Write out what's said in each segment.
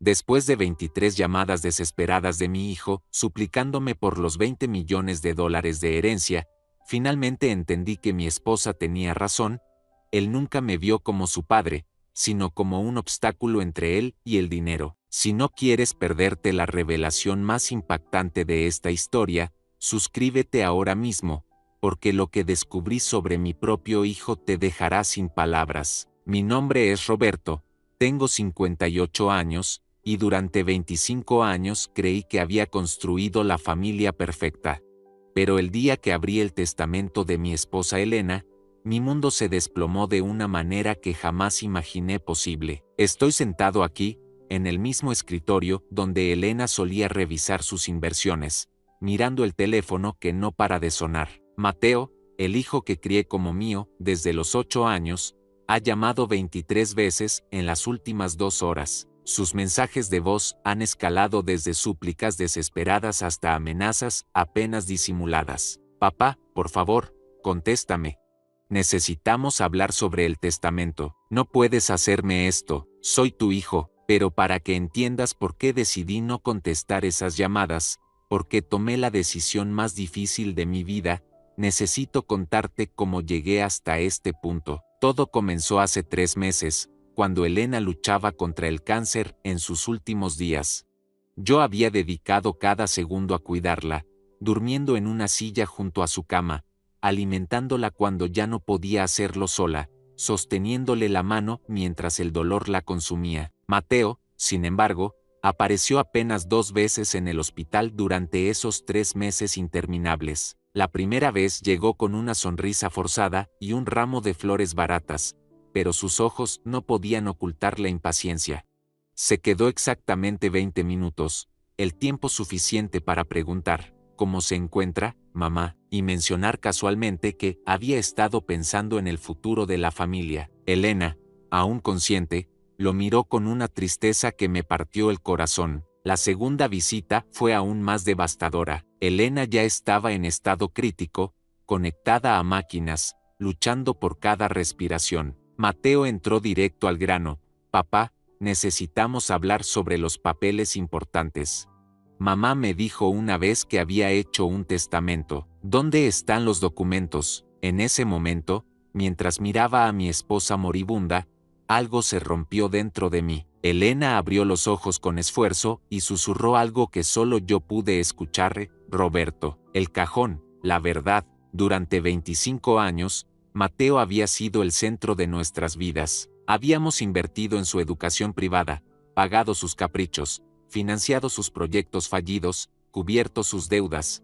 Después de 23 llamadas desesperadas de mi hijo, suplicándome por los $20 millones de herencia, finalmente entendí que mi esposa tenía razón. Él nunca me vio como su padre, sino como un obstáculo entre él y el dinero. Si no quieres perderte la revelación más impactante de esta historia, suscríbete ahora mismo, porque lo que descubrí sobre mi propio hijo te dejará sin palabras. Mi nombre es Roberto, tengo 58 años, y durante 25 años creí que había construido la familia perfecta. Pero el día que abrí el testamento de mi esposa Elena, mi mundo se desplomó de una manera que jamás imaginé posible. Estoy sentado aquí, en el mismo escritorio donde Elena solía revisar sus inversiones, mirando el teléfono que no para de sonar. Mateo, el hijo que crié como mío desde los 8 años, ha llamado 23 veces en las últimas 2 horas. Sus mensajes de voz han escalado desde súplicas desesperadas hasta amenazas apenas disimuladas. Papá, por favor, contéstame. Necesitamos hablar sobre el testamento. No puedes hacerme esto, soy tu hijo, pero para que entiendas por qué decidí no contestar esas llamadas, porque tomé la decisión más difícil de mi vida, necesito contarte cómo llegué hasta este punto. Todo comenzó hace 3 meses, cuando Elena luchaba contra el cáncer en sus últimos días. Yo había dedicado cada segundo a cuidarla, durmiendo en una silla junto a su cama, alimentándola cuando ya no podía hacerlo sola, sosteniéndole la mano mientras el dolor la consumía. Mateo, sin embargo, apareció apenas 2 veces en el hospital durante esos 3 meses interminables. La primera vez llegó con una sonrisa forzada y un ramo de flores baratas, pero sus ojos no podían ocultar la impaciencia. Se quedó exactamente 20 minutos, el tiempo suficiente para preguntar, ¿cómo se encuentra, mamá?, y mencionar casualmente que había estado pensando en el futuro de la familia. Elena, aún consciente, lo miró con una tristeza que me partió el corazón. La segunda visita fue aún más devastadora. Elena ya estaba en estado crítico, conectada a máquinas, luchando por cada respiración. Mateo entró directo al grano. Papá, necesitamos hablar sobre los papeles importantes. Mamá me dijo una vez que había hecho un testamento. ¿Dónde están los documentos? En ese momento, mientras miraba a mi esposa moribunda, algo se rompió dentro de mí. Elena abrió los ojos con esfuerzo y susurró algo que solo yo pude escuchar. Roberto, el cajón, la verdad. Durante 25 años, Mateo había sido el centro de nuestras vidas. Habíamos invertido en su educación privada, pagado sus caprichos, financiado sus proyectos fallidos, cubierto sus deudas.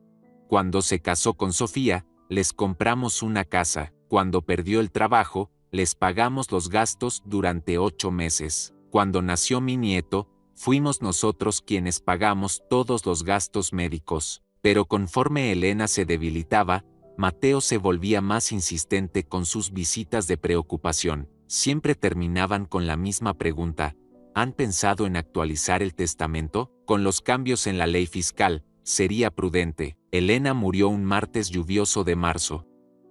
Cuando se casó con Sofía, les compramos una casa. Cuando perdió el trabajo, les pagamos los gastos durante 8 meses. Cuando nació mi nieto, fuimos nosotros quienes pagamos todos los gastos médicos. Pero conforme Elena se debilitaba, Mateo se volvía más insistente con sus visitas de preocupación. Siempre terminaban con la misma pregunta: ¿han pensado en actualizar el testamento? Con los cambios en la ley fiscal, sería prudente. Elena murió un martes lluvioso de marzo.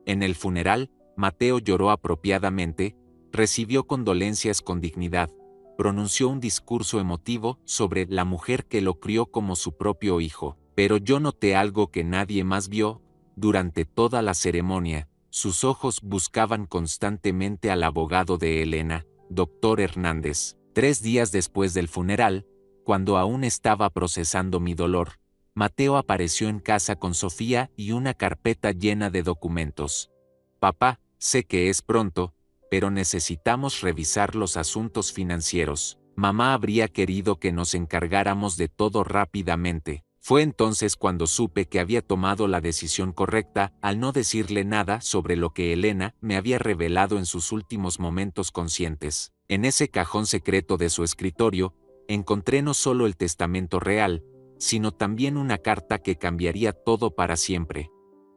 En el funeral, Mateo lloró apropiadamente, recibió condolencias con dignidad, pronunció un discurso emotivo sobre la mujer que lo crió como su propio hijo. Pero yo noté algo que nadie más vio. Durante toda la ceremonia, sus ojos buscaban constantemente al abogado de Elena, Dr. Hernández. 3 días después del funeral, cuando aún estaba procesando mi dolor, Mateo apareció en casa con Sofía y una carpeta llena de documentos. Papá, sé que es pronto, pero necesitamos revisar los asuntos financieros. Mamá habría querido que nos encargáramos de todo rápidamente. Fue entonces cuando supe que había tomado la decisión correcta al no decirle nada sobre lo que Elena me había revelado en sus últimos momentos conscientes. En ese cajón secreto de su escritorio, encontré no solo el testamento real, sino también una carta que cambiaría todo para siempre.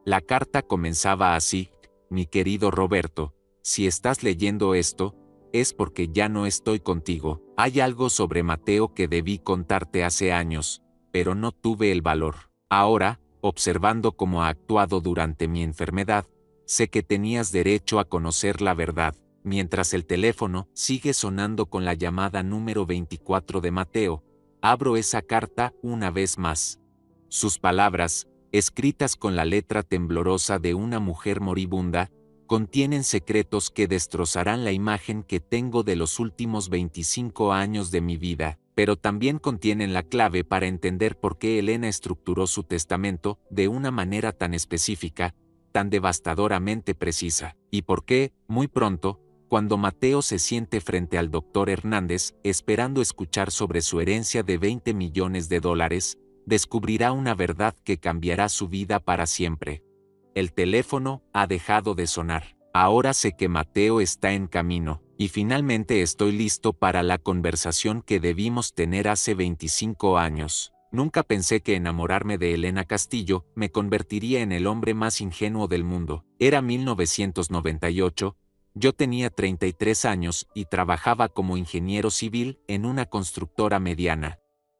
La carta comenzaba así: mi querido Roberto, si estás leyendo esto, es porque ya no estoy contigo. Hay algo sobre Mateo que debí contarte hace años, pero no tuve el valor. Ahora, observando cómo ha actuado durante mi enfermedad, sé que tenías derecho a conocer la verdad. Mientras el teléfono sigue sonando con la llamada número 24 de Mateo, abro esa carta una vez más. Sus palabras, escritas con la letra temblorosa de una mujer moribunda, contienen secretos que destrozarán la imagen que tengo de los últimos 25 años de mi vida, pero también contienen la clave para entender por qué Elena estructuró su testamento de una manera tan específica, tan devastadoramente precisa, y por qué, muy pronto, cuando Mateo se siente frente al doctor Hernández, esperando escuchar sobre su herencia de 20 millones de dólares, descubrirá una verdad que cambiará su vida para siempre. El teléfono ha dejado de sonar. Ahora sé que Mateo está en camino, y finalmente estoy listo para la conversación que debimos tener hace 25 años. Nunca pensé que enamorarme de Elena Castillo me convertiría en el hombre más ingenuo del mundo. Era 1998, yo tenía 33 años y trabajaba como ingeniero civil en una constructora mediana.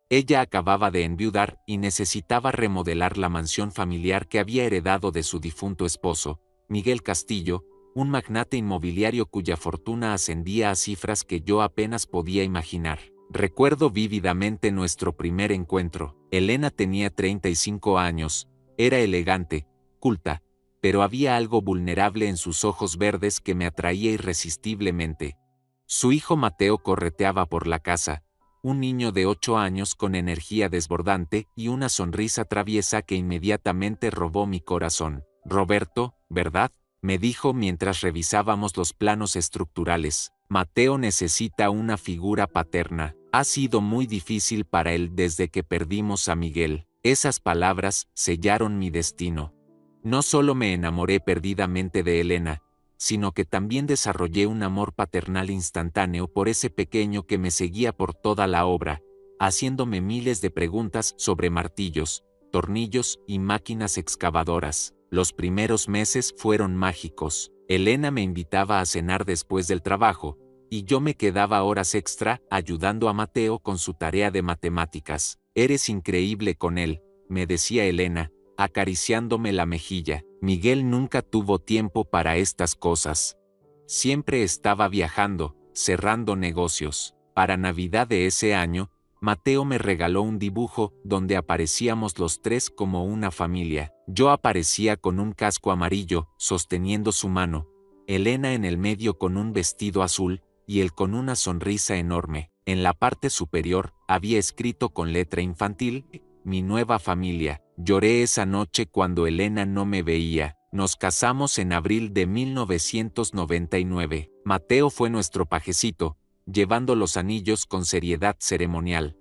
Ella acababa de enviudar y necesitaba remodelar la mansión familiar que había heredado de su difunto esposo, Miguel Castillo, un magnate inmobiliario cuya fortuna ascendía a cifras que yo apenas podía imaginar. Recuerdo vívidamente nuestro primer encuentro. Elena tenía 35 años, era elegante, culta, pero había algo vulnerable en sus ojos verdes que me atraía irresistiblemente. Su hijo Mateo correteaba por la casa, un niño de 8 años con energía desbordante y una sonrisa traviesa que inmediatamente robó mi corazón. Roberto, ¿verdad?, me dijo mientras revisábamos los planos estructurales. Mateo necesita una figura paterna. Ha sido muy difícil para él desde que perdimos a Miguel. Esas palabras sellaron mi destino. No solo me enamoré perdidamente de Elena, sino que también desarrollé un amor paternal instantáneo por ese pequeño que me seguía por toda la obra, haciéndome miles de preguntas sobre martillos, tornillos y máquinas excavadoras. Los primeros meses fueron mágicos. Elena me invitaba a cenar después del trabajo, y yo me quedaba horas extra ayudando a Mateo con su tarea de matemáticas. Eres increíble con él, me decía Elena, acariciándome la mejilla. Miguel nunca tuvo tiempo para estas cosas. Siempre estaba viajando, cerrando negocios. Para Navidad de ese año, Mateo me regaló un dibujo donde aparecíamos los tres como una familia. Yo aparecía con un casco amarillo, sosteniendo su mano, Elena en el medio con un vestido azul, y él con una sonrisa enorme. En la parte superior, había escrito con letra infantil, mi nueva familia. Lloré esa noche cuando Elena no me veía. Nos casamos en abril de 1999. Mateo fue nuestro pajecito, llevando los anillos con seriedad ceremonial.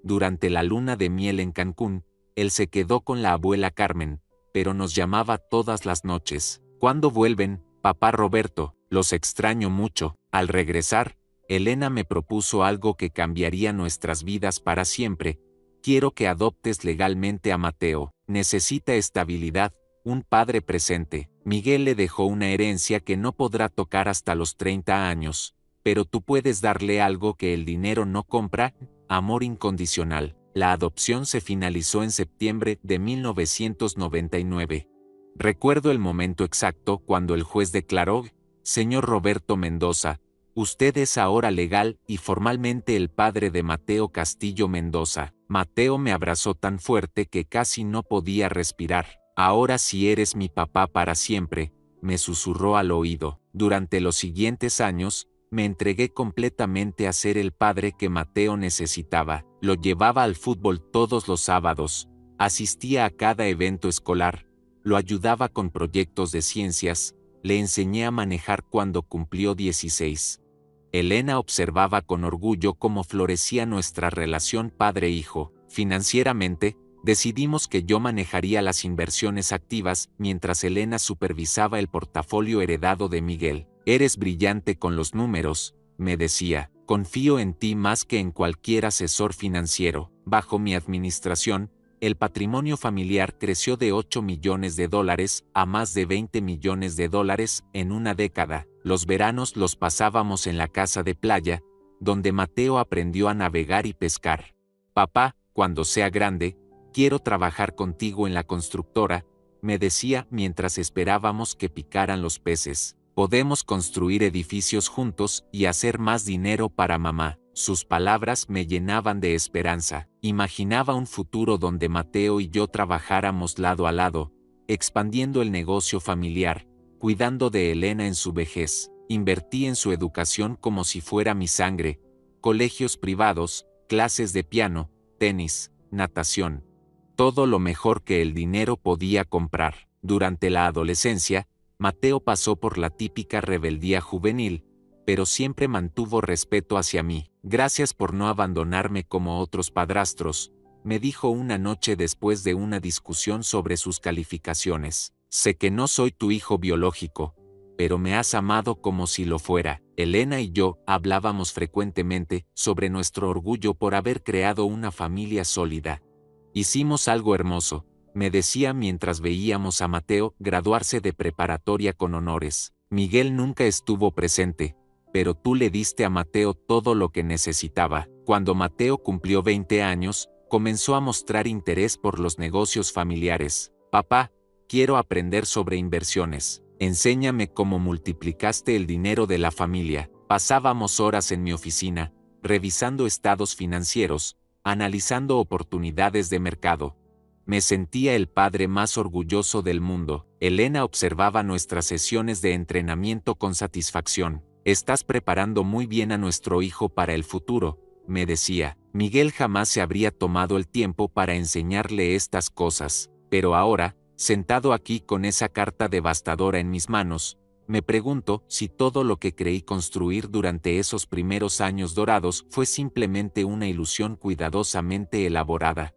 Durante la luna de miel en Cancún, él se quedó con la abuela Carmen, pero nos llamaba todas las noches. ¿Cuándo vuelven, papá Roberto? Los extraño mucho. Al regresar, Elena me propuso algo que cambiaría nuestras vidas para siempre. Quiero que adoptes legalmente a Mateo. Necesita estabilidad, un padre presente. Miguel le dejó una herencia que no podrá tocar hasta los 30 años, pero tú puedes darle algo que el dinero no compra, amor incondicional. La adopción se finalizó en septiembre de 1999. Recuerdo el momento exacto cuando el juez declaró: Señor Roberto Mendoza, usted es ahora legal y formalmente el padre de Mateo Castillo Mendoza. Mateo me abrazó tan fuerte que casi no podía respirar. Ahora sí eres mi papá para siempre, me susurró al oído. Durante los siguientes años, me entregué completamente a ser el padre que Mateo necesitaba. Lo llevaba al fútbol todos los sábados, asistía a cada evento escolar, lo ayudaba con proyectos de ciencias, le enseñé a manejar cuando cumplió 16. Elena observaba con orgullo cómo florecía nuestra relación padre-hijo. Financieramente, decidimos que yo manejaría las inversiones activas mientras Elena supervisaba el portafolio heredado de Miguel. Eres brillante con los números, me decía. Confío en ti más que en cualquier asesor financiero. Bajo mi administración, el patrimonio familiar creció de 8 millones de dólares a más de 20 millones de dólares en una década. Los veranos los pasábamos en la casa de playa, donde Mateo aprendió a navegar y pescar. Papá, cuando sea grande, quiero trabajar contigo en la constructora, me decía mientras esperábamos que picaran los peces. Podemos construir edificios juntos y hacer más dinero para mamá. Sus palabras me llenaban de esperanza. Imaginaba un futuro donde Mateo y yo trabajáramos lado a lado, expandiendo el negocio familiar, cuidando de Elena en su vejez. Invertí en su educación como si fuera mi sangre, colegios privados, clases de piano, tenis, natación. Todo lo mejor que el dinero podía comprar. Durante la adolescencia, Mateo pasó por la típica rebeldía juvenil, pero siempre mantuvo respeto hacia mí. Gracias por no abandonarme como otros padrastros, me dijo una noche después de una discusión sobre sus calificaciones. Sé que no soy tu hijo biológico, pero me has amado como si lo fuera. Elena y yo hablábamos frecuentemente sobre nuestro orgullo por haber creado una familia sólida. Hicimos algo hermoso, me decía mientras veíamos a Mateo graduarse de preparatoria con honores. Miguel nunca estuvo presente, pero tú le diste a Mateo todo lo que necesitaba. Cuando Mateo cumplió 20 años, comenzó a mostrar interés por los negocios familiares. Papá, quiero aprender sobre inversiones. Enséñame cómo multiplicaste el dinero de la familia. Pasábamos horas en mi oficina, revisando estados financieros, analizando oportunidades de mercado. Me sentía el padre más orgulloso del mundo. Elena observaba nuestras sesiones de entrenamiento con satisfacción. Estás preparando muy bien a nuestro hijo para el futuro, me decía. Miguel jamás se habría tomado el tiempo para enseñarle estas cosas, pero ahora, sentado aquí con esa carta devastadora en mis manos, me pregunto si todo lo que creí construir durante esos primeros años dorados fue simplemente una ilusión cuidadosamente elaborada.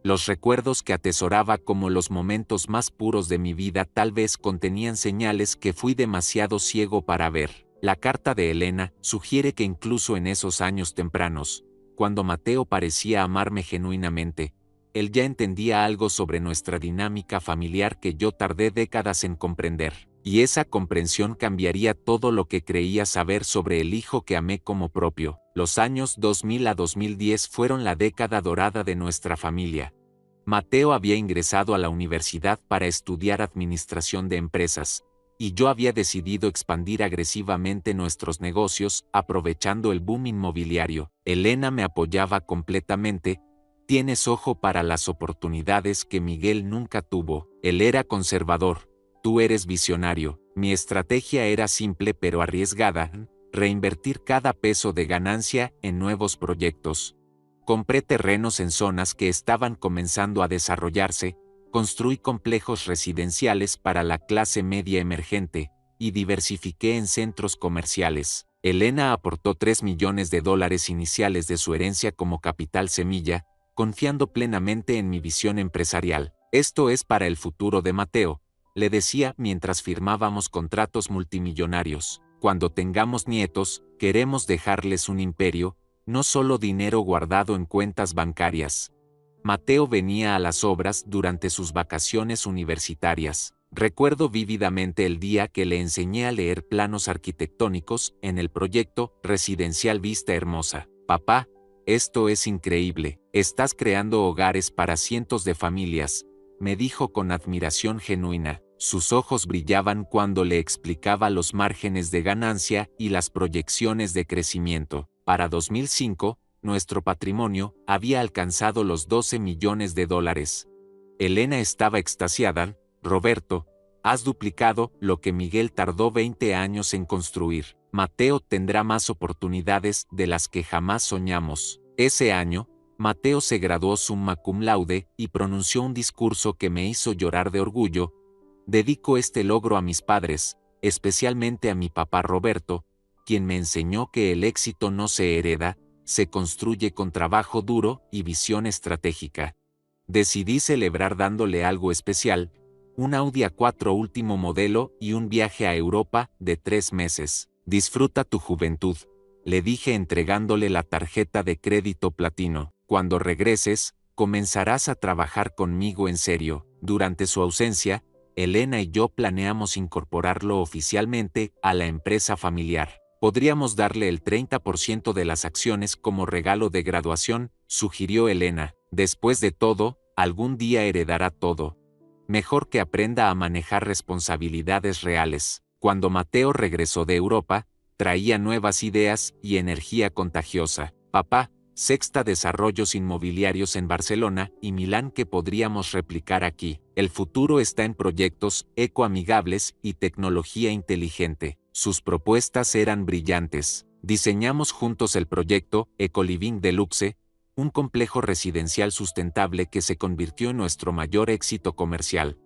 Los recuerdos que atesoraba como los momentos más puros de mi vida tal vez contenían señales que fui demasiado ciego para ver. La carta de Elena sugiere que incluso en esos años tempranos, cuando Mateo parecía amarme genuinamente, él ya entendía algo sobre nuestra dinámica familiar que yo tardé décadas en comprender. Y esa comprensión cambiaría todo lo que creía saber sobre el hijo que amé como propio. Los años 2000 a 2010 fueron la década dorada de nuestra familia. Mateo había ingresado a la universidad para estudiar administración de empresas, y yo había decidido expandir agresivamente nuestros negocios, aprovechando el boom inmobiliario. Elena me apoyaba completamente. Tienes ojo para las oportunidades que Miguel nunca tuvo. Él era conservador. Tú eres visionario. Mi estrategia era simple pero arriesgada: reinvertir cada peso de ganancia en nuevos proyectos. Compré terrenos en zonas que estaban comenzando a desarrollarse, construí complejos residenciales para la clase media emergente, y diversifiqué en centros comerciales. Elena aportó $3 millones iniciales de su herencia como capital semilla, confiando plenamente en mi visión empresarial. Esto es para el futuro de Mateo, le decía mientras firmábamos contratos multimillonarios. Cuando tengamos nietos, queremos dejarles un imperio, no solo dinero guardado en cuentas bancarias. Mateo venía a las obras durante sus vacaciones universitarias. Recuerdo vívidamente el día que le enseñé a leer planos arquitectónicos en el proyecto Residencial Vista Hermosa. Papá, esto es increíble. Estás creando hogares para cientos de familias, me dijo con admiración genuina. Sus ojos brillaban cuando le explicaba los márgenes de ganancia y las proyecciones de crecimiento. Para 2005, nuestro patrimonio había alcanzado los $12 millones. Elena estaba extasiada. Roberto, has duplicado lo que Miguel tardó 20 años en construir. Mateo tendrá más oportunidades de las que jamás soñamos. Ese año, Mateo se graduó summa cum laude y pronunció un discurso que me hizo llorar de orgullo. Dedico este logro a mis padres, especialmente a mi papá Roberto, quien me enseñó que el éxito no se hereda, se construye con trabajo duro y visión estratégica. Decidí celebrar dándole algo especial, un Audi A4 último modelo y un viaje a Europa de 3 meses. Disfruta tu juventud, le dije entregándole la tarjeta de crédito platino. Cuando regreses, comenzarás a trabajar conmigo en serio. Durante su ausencia, Elena y yo planeamos incorporarlo oficialmente a la empresa familiar. Podríamos darle el 30% de las acciones como regalo de graduación, sugirió Elena. Después de todo, algún día heredará todo. Mejor que aprenda a manejar responsabilidades reales. Cuando Mateo regresó de Europa, traía nuevas ideas y energía contagiosa. Papá, sexta desarrollos inmobiliarios en Barcelona y Milán que podríamos replicar aquí. El futuro está en proyectos ecoamigables y tecnología inteligente. Sus propuestas eran brillantes. Diseñamos juntos el proyecto Ecoliving Deluxe, un complejo residencial sustentable que se convirtió en nuestro mayor éxito comercial.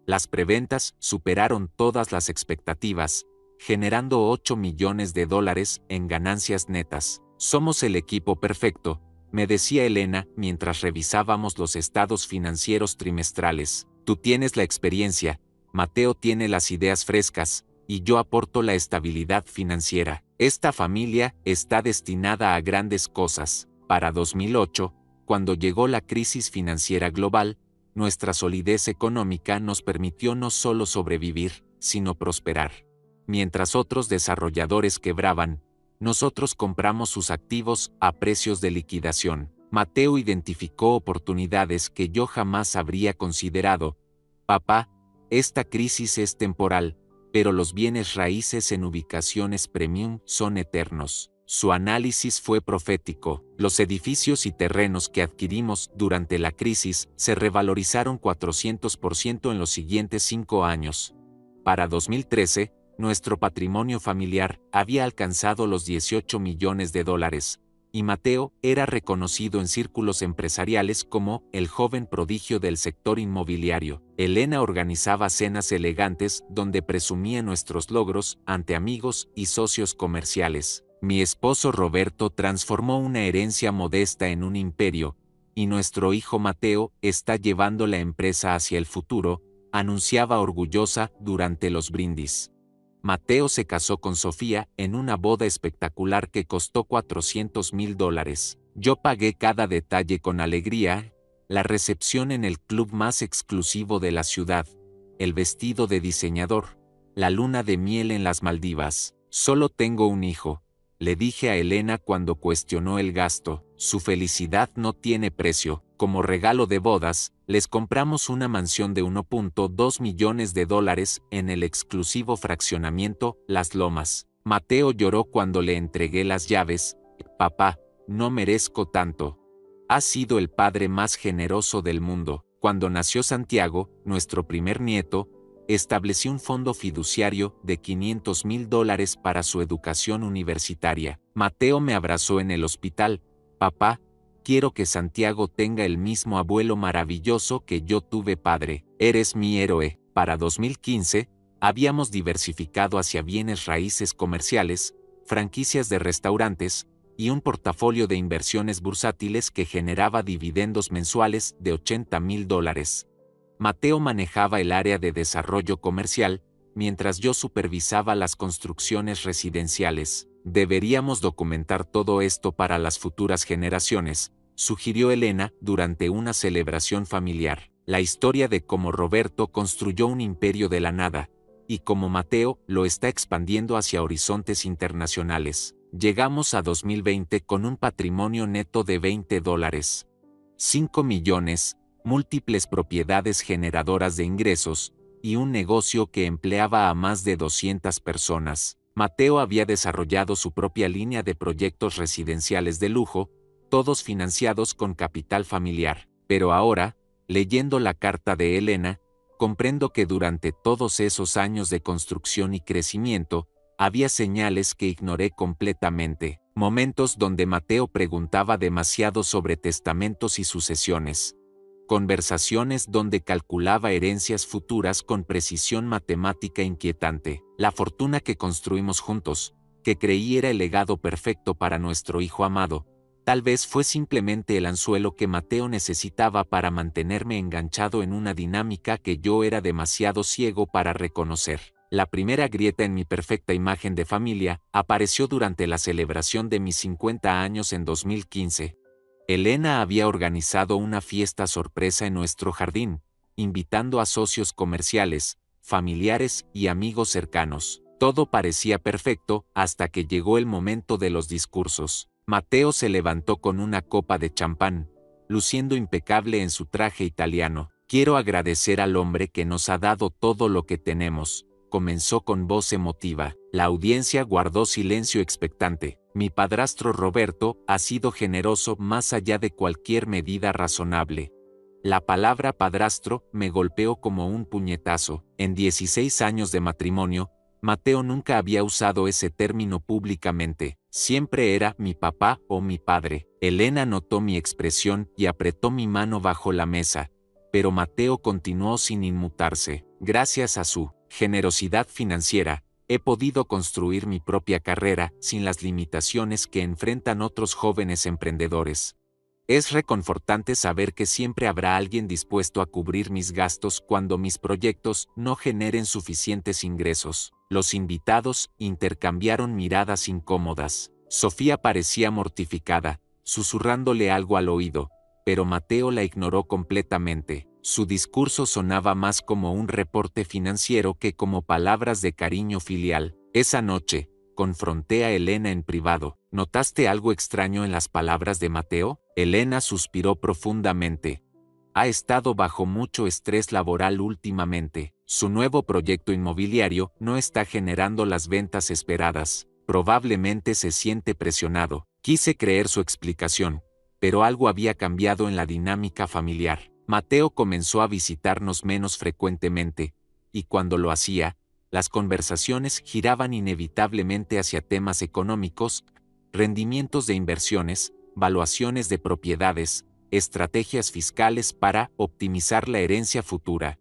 Las preventas superaron todas las expectativas, generando 8 millones de dólares en ganancias netas. Somos el equipo perfecto, me decía Elena mientras revisábamos los estados financieros trimestrales. Tú tienes la experiencia, Mateo tiene las ideas frescas, y yo aporto la estabilidad financiera. Esta familia está destinada a grandes cosas. Para 2008, cuando llegó la crisis financiera global, nuestra solidez económica nos permitió no solo sobrevivir, sino prosperar. Mientras otros desarrolladores quebraban, nosotros compramos sus activos a precios de liquidación. Mateo identificó oportunidades que yo jamás habría considerado. Papá, esta crisis es temporal, pero los bienes raíces en ubicaciones premium son eternos. Su análisis fue profético. Los edificios y terrenos que adquirimos durante la crisis se revalorizaron 400% en los siguientes 5 años. Para 2013, nuestro patrimonio familiar había alcanzado los 18 millones de dólares, y Mateo era reconocido en círculos empresariales como el joven prodigio del sector inmobiliario. Elena organizaba cenas elegantes donde presumía nuestros logros ante amigos y socios comerciales. Mi esposo Roberto transformó una herencia modesta en un imperio, y nuestro hijo Mateo está llevando la empresa hacia el futuro, anunciaba orgullosa durante los brindis. Mateo se casó con Sofía en una boda espectacular que costó $400,000. Yo pagué cada detalle con alegría, la recepción en el club más exclusivo de la ciudad, el vestido de diseñador, la luna de miel en las Maldivas. Solo tengo un hijo, le dije a Elena cuando cuestionó el gasto. Su felicidad no tiene precio. Como regalo de bodas, les compramos una mansión de 1.2 millones de dólares en el exclusivo fraccionamiento Las Lomas. Mateo lloró cuando le entregué las llaves. Papá, no merezco tanto. Has sido el padre más generoso del mundo. Cuando nació Santiago, nuestro primer nieto, establecí un fondo fiduciario de $500,000 para su educación universitaria. Mateo me abrazó en el hospital. Papá, quiero que Santiago tenga el mismo abuelo maravilloso que yo tuve padre. Eres mi héroe. Para 2015, habíamos diversificado hacia bienes raíces comerciales, franquicias de restaurantes, y un portafolio de inversiones bursátiles que generaba dividendos mensuales de $80,000. Mateo manejaba el área de desarrollo comercial, mientras yo supervisaba las construcciones residenciales. Deberíamos documentar todo esto para las futuras generaciones, sugirió Elena durante una celebración familiar. La historia de cómo Roberto construyó un imperio de la nada, y cómo Mateo lo está expandiendo hacia horizontes internacionales. Llegamos a 2020 con un patrimonio neto de $20. 5 millones, múltiples propiedades generadoras de ingresos, y un negocio que empleaba a más de 200 personas. Mateo había desarrollado su propia línea de proyectos residenciales de lujo, todos financiados con capital familiar. Pero ahora, leyendo la carta de Elena, comprendo que durante todos esos años de construcción y crecimiento, había señales que ignoré completamente. Momentos donde Mateo preguntaba demasiado sobre testamentos y sucesiones. Conversaciones donde calculaba herencias futuras con precisión matemática inquietante. La fortuna que construimos juntos, que creí era el legado perfecto para nuestro hijo amado, tal vez fue simplemente el anzuelo que Mateo necesitaba para mantenerme enganchado en una dinámica que yo era demasiado ciego para reconocer. La primera grieta en mi perfecta imagen de familia apareció durante la celebración de mis 50 años en 2015. Elena había organizado una fiesta sorpresa en nuestro jardín, invitando a socios comerciales, familiares y amigos cercanos. Todo parecía perfecto hasta que llegó el momento de los discursos. Mateo se levantó con una copa de champán, luciendo impecable en su traje italiano. Quiero agradecer al hombre que nos ha dado todo lo que tenemos, comenzó con voz emotiva. La audiencia guardó silencio expectante. Mi padrastro Roberto ha sido generoso más allá de cualquier medida razonable. La palabra padrastro me golpeó como un puñetazo. En 16 años de matrimonio, Mateo nunca había usado ese término públicamente. Siempre era mi papá o mi padre. Elena notó mi expresión y apretó mi mano bajo la mesa, pero Mateo continuó sin inmutarse. Gracias a su generosidad financiera, he podido construir mi propia carrera sin las limitaciones que enfrentan otros jóvenes emprendedores. Es reconfortante saber que siempre habrá alguien dispuesto a cubrir mis gastos cuando mis proyectos no generen suficientes ingresos. Los invitados intercambiaron miradas incómodas. Sofía parecía mortificada, susurrándole algo al oído, pero Mateo la ignoró completamente. Su discurso sonaba más como un reporte financiero que como palabras de cariño filial. Esa noche, confronté a Elena en privado. ¿Notaste algo extraño en las palabras de Mateo? Elena suspiró profundamente. Ha estado bajo mucho estrés laboral últimamente. Su nuevo proyecto inmobiliario no está generando las ventas esperadas. Probablemente se siente presionado. Quise creer su explicación, pero algo había cambiado en la dinámica familiar. Mateo comenzó a visitarnos menos frecuentemente, y cuando lo hacía, las conversaciones giraban inevitablemente hacia temas económicos, rendimientos de inversiones, valuaciones de propiedades, estrategias fiscales para optimizar la herencia futura.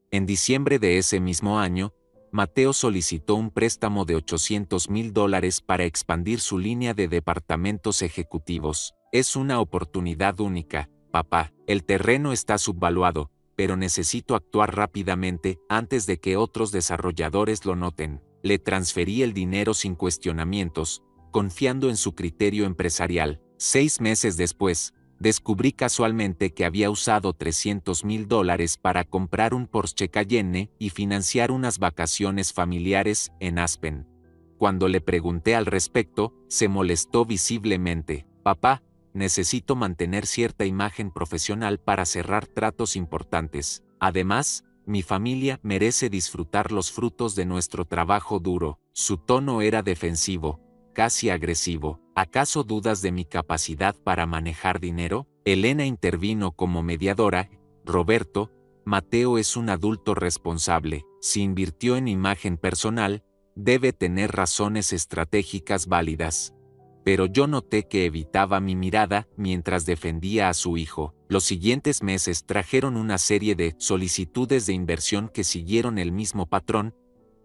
En diciembre de ese mismo año, Mateo solicitó un préstamo de $800,000 para expandir su línea de departamentos ejecutivos. Es una oportunidad única, papá. El terreno está subvaluado, pero necesito actuar rápidamente antes de que otros desarrolladores lo noten. Le transferí el dinero sin cuestionamientos, confiando en su criterio empresarial. 6 meses después, descubrí casualmente que había usado $300,000 para comprar un Porsche Cayenne y financiar unas vacaciones familiares en Aspen. Cuando le pregunté al respecto, se molestó visiblemente. Papá, necesito mantener cierta imagen profesional para cerrar tratos importantes. Además, mi familia merece disfrutar los frutos de nuestro trabajo duro. Su tono era defensivo, casi agresivo. ¿Acaso dudas de mi capacidad para manejar dinero? Elena intervino como mediadora. Roberto, Mateo es un adulto responsable. Si invirtió en imagen personal, debe tener razones estratégicas válidas. Pero yo noté que evitaba mi mirada mientras defendía a su hijo. Los siguientes meses trajeron una serie de solicitudes de inversión que siguieron el mismo patrón.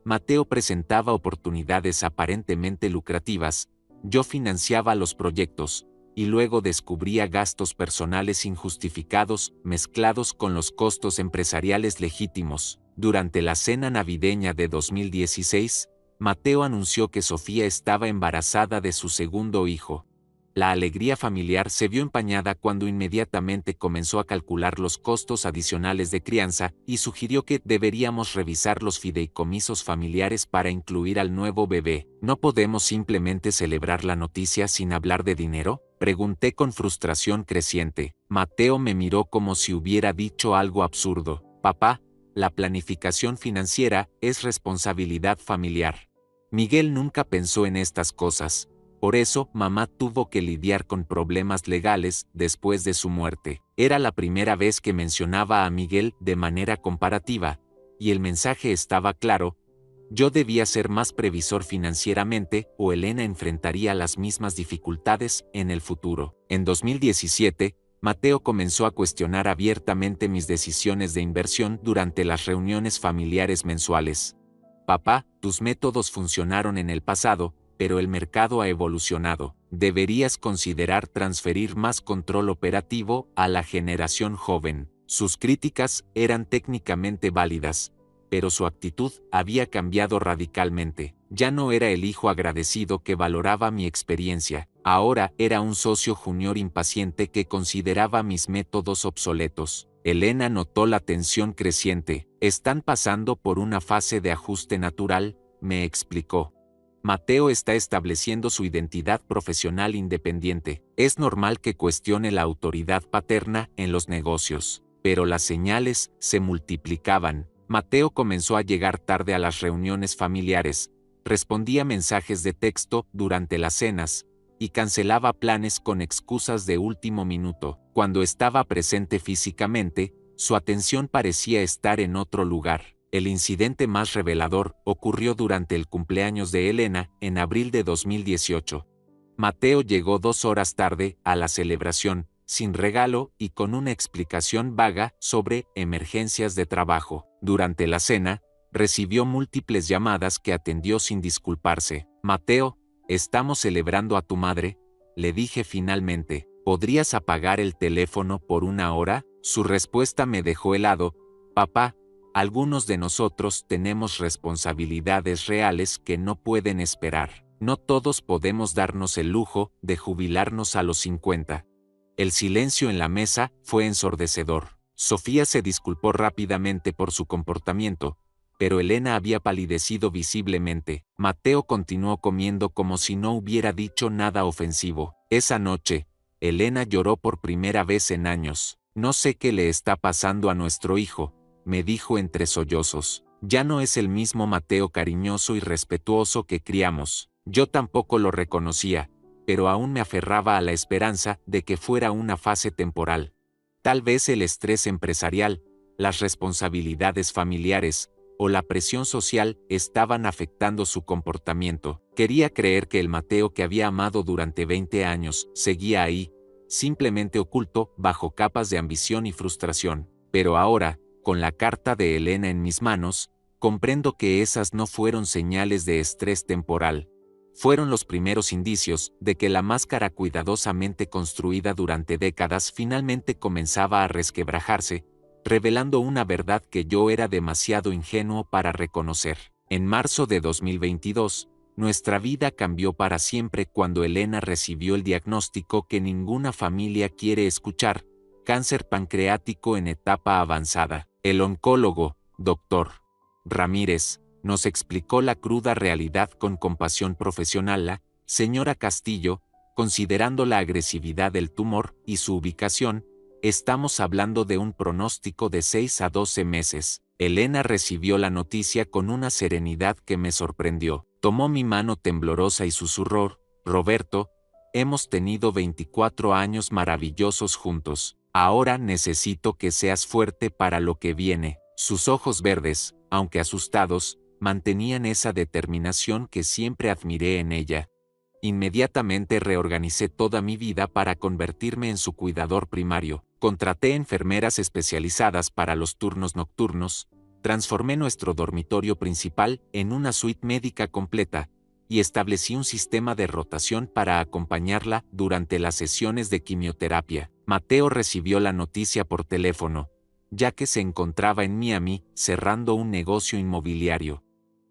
Mateo presentaba oportunidades aparentemente lucrativas, yo financiaba los proyectos, y luego descubría gastos personales injustificados mezclados con los costos empresariales legítimos. Durante la cena navideña de 2016, Mateo anunció que Sofía estaba embarazada de su segundo hijo. La alegría familiar se vio empañada cuando inmediatamente comenzó a calcular los costos adicionales de crianza y sugirió que deberíamos revisar los fideicomisos familiares para incluir al nuevo bebé. ¿No podemos simplemente celebrar la noticia sin hablar de dinero?, pregunté con frustración creciente. Mateo me miró como si hubiera dicho algo absurdo. Papá, la planificación financiera es responsabilidad familiar. Miguel nunca pensó en estas cosas. Por eso, mamá tuvo que lidiar con problemas legales después de su muerte. Era la primera vez que mencionaba a Miguel de manera comparativa, y el mensaje estaba claro: yo debía ser más previsor financieramente o Elena enfrentaría las mismas dificultades en el futuro. En 2017, Mateo comenzó a cuestionar abiertamente mis decisiones de inversión durante las reuniones familiares mensuales. Papá, tus métodos funcionaron en el pasado, pero el mercado ha evolucionado. Deberías considerar transferir más control operativo a la generación joven. Sus críticas eran técnicamente válidas, pero su actitud había cambiado radicalmente. Ya no era el hijo agradecido que valoraba mi experiencia, ahora era un socio junior impaciente que consideraba mis métodos obsoletos. Elena notó la tensión creciente. Están pasando por una fase de ajuste natural, me explicó. Mateo está estableciendo su identidad profesional independiente. Es normal que cuestione la autoridad paterna en los negocios, pero las señales se multiplicaban. Mateo comenzó a llegar tarde a las reuniones familiares, respondía mensajes de texto durante las cenas, y cancelaba planes con excusas de último minuto. Cuando estaba presente físicamente, su atención parecía estar en otro lugar. El incidente más revelador ocurrió durante el cumpleaños de Elena, en abril de 2018. Mateo llegó 2 horas tarde a la celebración, sin regalo y con una explicación vaga sobre emergencias de trabajo. Durante la cena, recibió múltiples llamadas que atendió sin disculparse. Mateo, estamos celebrando a tu madre, le dije finalmente. ¿Podrías apagar el teléfono por 1 hora? Su respuesta me dejó helado. Papá, algunos de nosotros tenemos responsabilidades reales que no pueden esperar. No todos podemos darnos el lujo de jubilarnos a los 50. El silencio en la mesa fue ensordecedor. Sofía se disculpó rápidamente por su comportamiento, pero Elena había palidecido visiblemente. Mateo continuó comiendo como si no hubiera dicho nada ofensivo. Esa noche, Elena lloró por primera vez en años. No sé qué le está pasando a nuestro hijo, me dijo entre sollozos. Ya no es el mismo Mateo cariñoso y respetuoso que criamos. Yo tampoco lo reconocía, pero aún me aferraba a la esperanza de que fuera una fase temporal. Tal vez el estrés empresarial, las responsabilidades familiares o la presión social estaban afectando su comportamiento. Quería creer que el Mateo que había amado durante 20 años seguía ahí, simplemente oculto bajo capas de ambición y frustración. Pero ahora, con la carta de Elena en mis manos, comprendo que esas no fueron señales de estrés temporal. Fueron los primeros indicios de que la máscara cuidadosamente construida durante décadas finalmente comenzaba a resquebrajarse, revelando una verdad que yo era demasiado ingenuo para reconocer. En marzo de 2022, nuestra vida cambió para siempre cuando Elena recibió el diagnóstico que ninguna familia quiere escuchar: cáncer pancreático en etapa avanzada. El oncólogo, Dr. Ramírez, nos explicó la cruda realidad con compasión profesional. La señora Castillo, considerando la agresividad del tumor y su ubicación, estamos hablando de un pronóstico de 6 a 12 meses. Elena recibió la noticia con una serenidad que me sorprendió. Tomó mi mano temblorosa y susurró: Roberto, hemos tenido 24 años maravillosos juntos. Ahora necesito que seas fuerte para lo que viene. Sus ojos verdes, aunque asustados, mantenían esa determinación que siempre admiré en ella. Inmediatamente reorganicé toda mi vida para convertirme en su cuidador primario. Contraté enfermeras especializadas para los turnos nocturnos, transformé nuestro dormitorio principal en una suite médica completa, y establecí un sistema de rotación para acompañarla durante las sesiones de quimioterapia. Mateo recibió la noticia por teléfono, ya que se encontraba en Miami cerrando un negocio inmobiliario.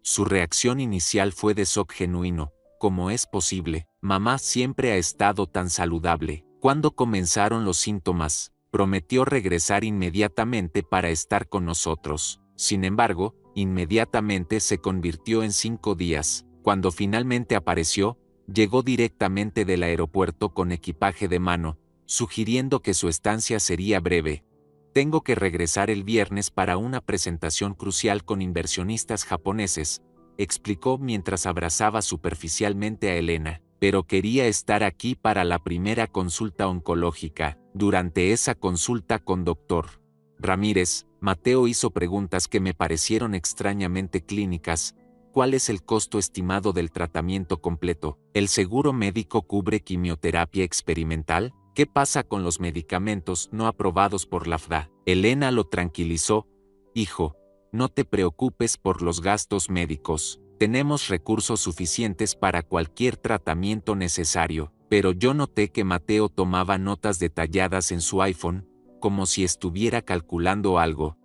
Su reacción inicial fue de shock genuino. ¿Cómo es posible? Mamá siempre ha estado tan saludable. ¿Cuándo comenzaron los síntomas? Prometió regresar inmediatamente para estar con nosotros. Sin embargo, inmediatamente se convirtió en 5 días. Cuando finalmente apareció, llegó directamente del aeropuerto con equipaje de mano, sugiriendo que su estancia sería breve. Tengo que regresar el viernes para una presentación crucial con inversionistas japoneses, explicó mientras abrazaba superficialmente a Elena. Pero quería estar aquí para la primera consulta oncológica. Durante esa consulta con Dr. Ramírez, Mateo hizo preguntas que me parecieron extrañamente clínicas. ¿Cuál es el costo estimado del tratamiento completo? ¿El seguro médico cubre quimioterapia experimental? ¿Qué pasa con los medicamentos no aprobados por la FDA? Elena lo tranquilizó. Hijo, no te preocupes por los gastos médicos. Tenemos recursos suficientes para cualquier tratamiento necesario. Pero yo noté que Mateo tomaba notas detalladas en su iPhone, como si estuviera calculando algo.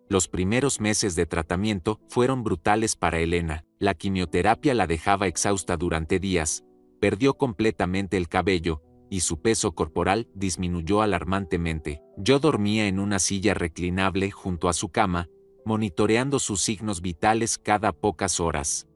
Los primeros meses de tratamiento fueron brutales para Elena. La quimioterapia la dejaba exhausta durante días, perdió completamente el cabello, y su peso corporal disminuyó alarmantemente. Yo dormía en una silla reclinable junto a su cama, monitoreando sus signos vitales cada pocas horas.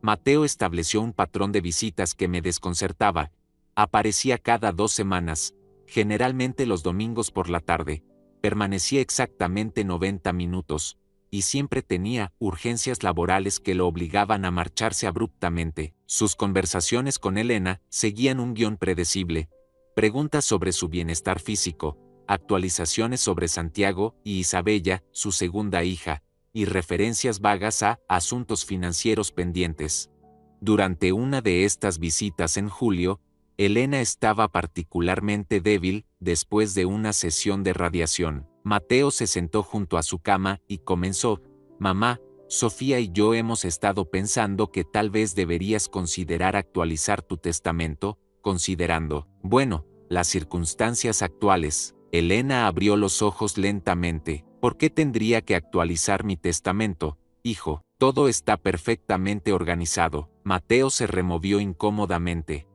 Mateo estableció un patrón de visitas que me desconcertaba. Aparecía cada 2 semanas, generalmente los domingos por la tarde. Permanecía exactamente 90 minutos, y siempre tenía urgencias laborales que lo obligaban a marcharse abruptamente. Sus conversaciones con Elena seguían un guión predecible: preguntas sobre su bienestar físico, actualizaciones sobre Santiago y Isabella, su segunda hija, y referencias vagas a asuntos financieros pendientes. Durante una de estas visitas en julio, Elena estaba particularmente débil después de una sesión de radiación. Mateo se sentó junto a su cama y comenzó: «Mamá, Sofía y yo hemos estado pensando que tal vez deberías considerar actualizar tu testamento, considerando, bueno, las circunstancias actuales». Elena abrió los ojos lentamente. «¿Por qué tendría que actualizar mi testamento, hijo? Todo está perfectamente organizado». Mateo se removió incómodamente.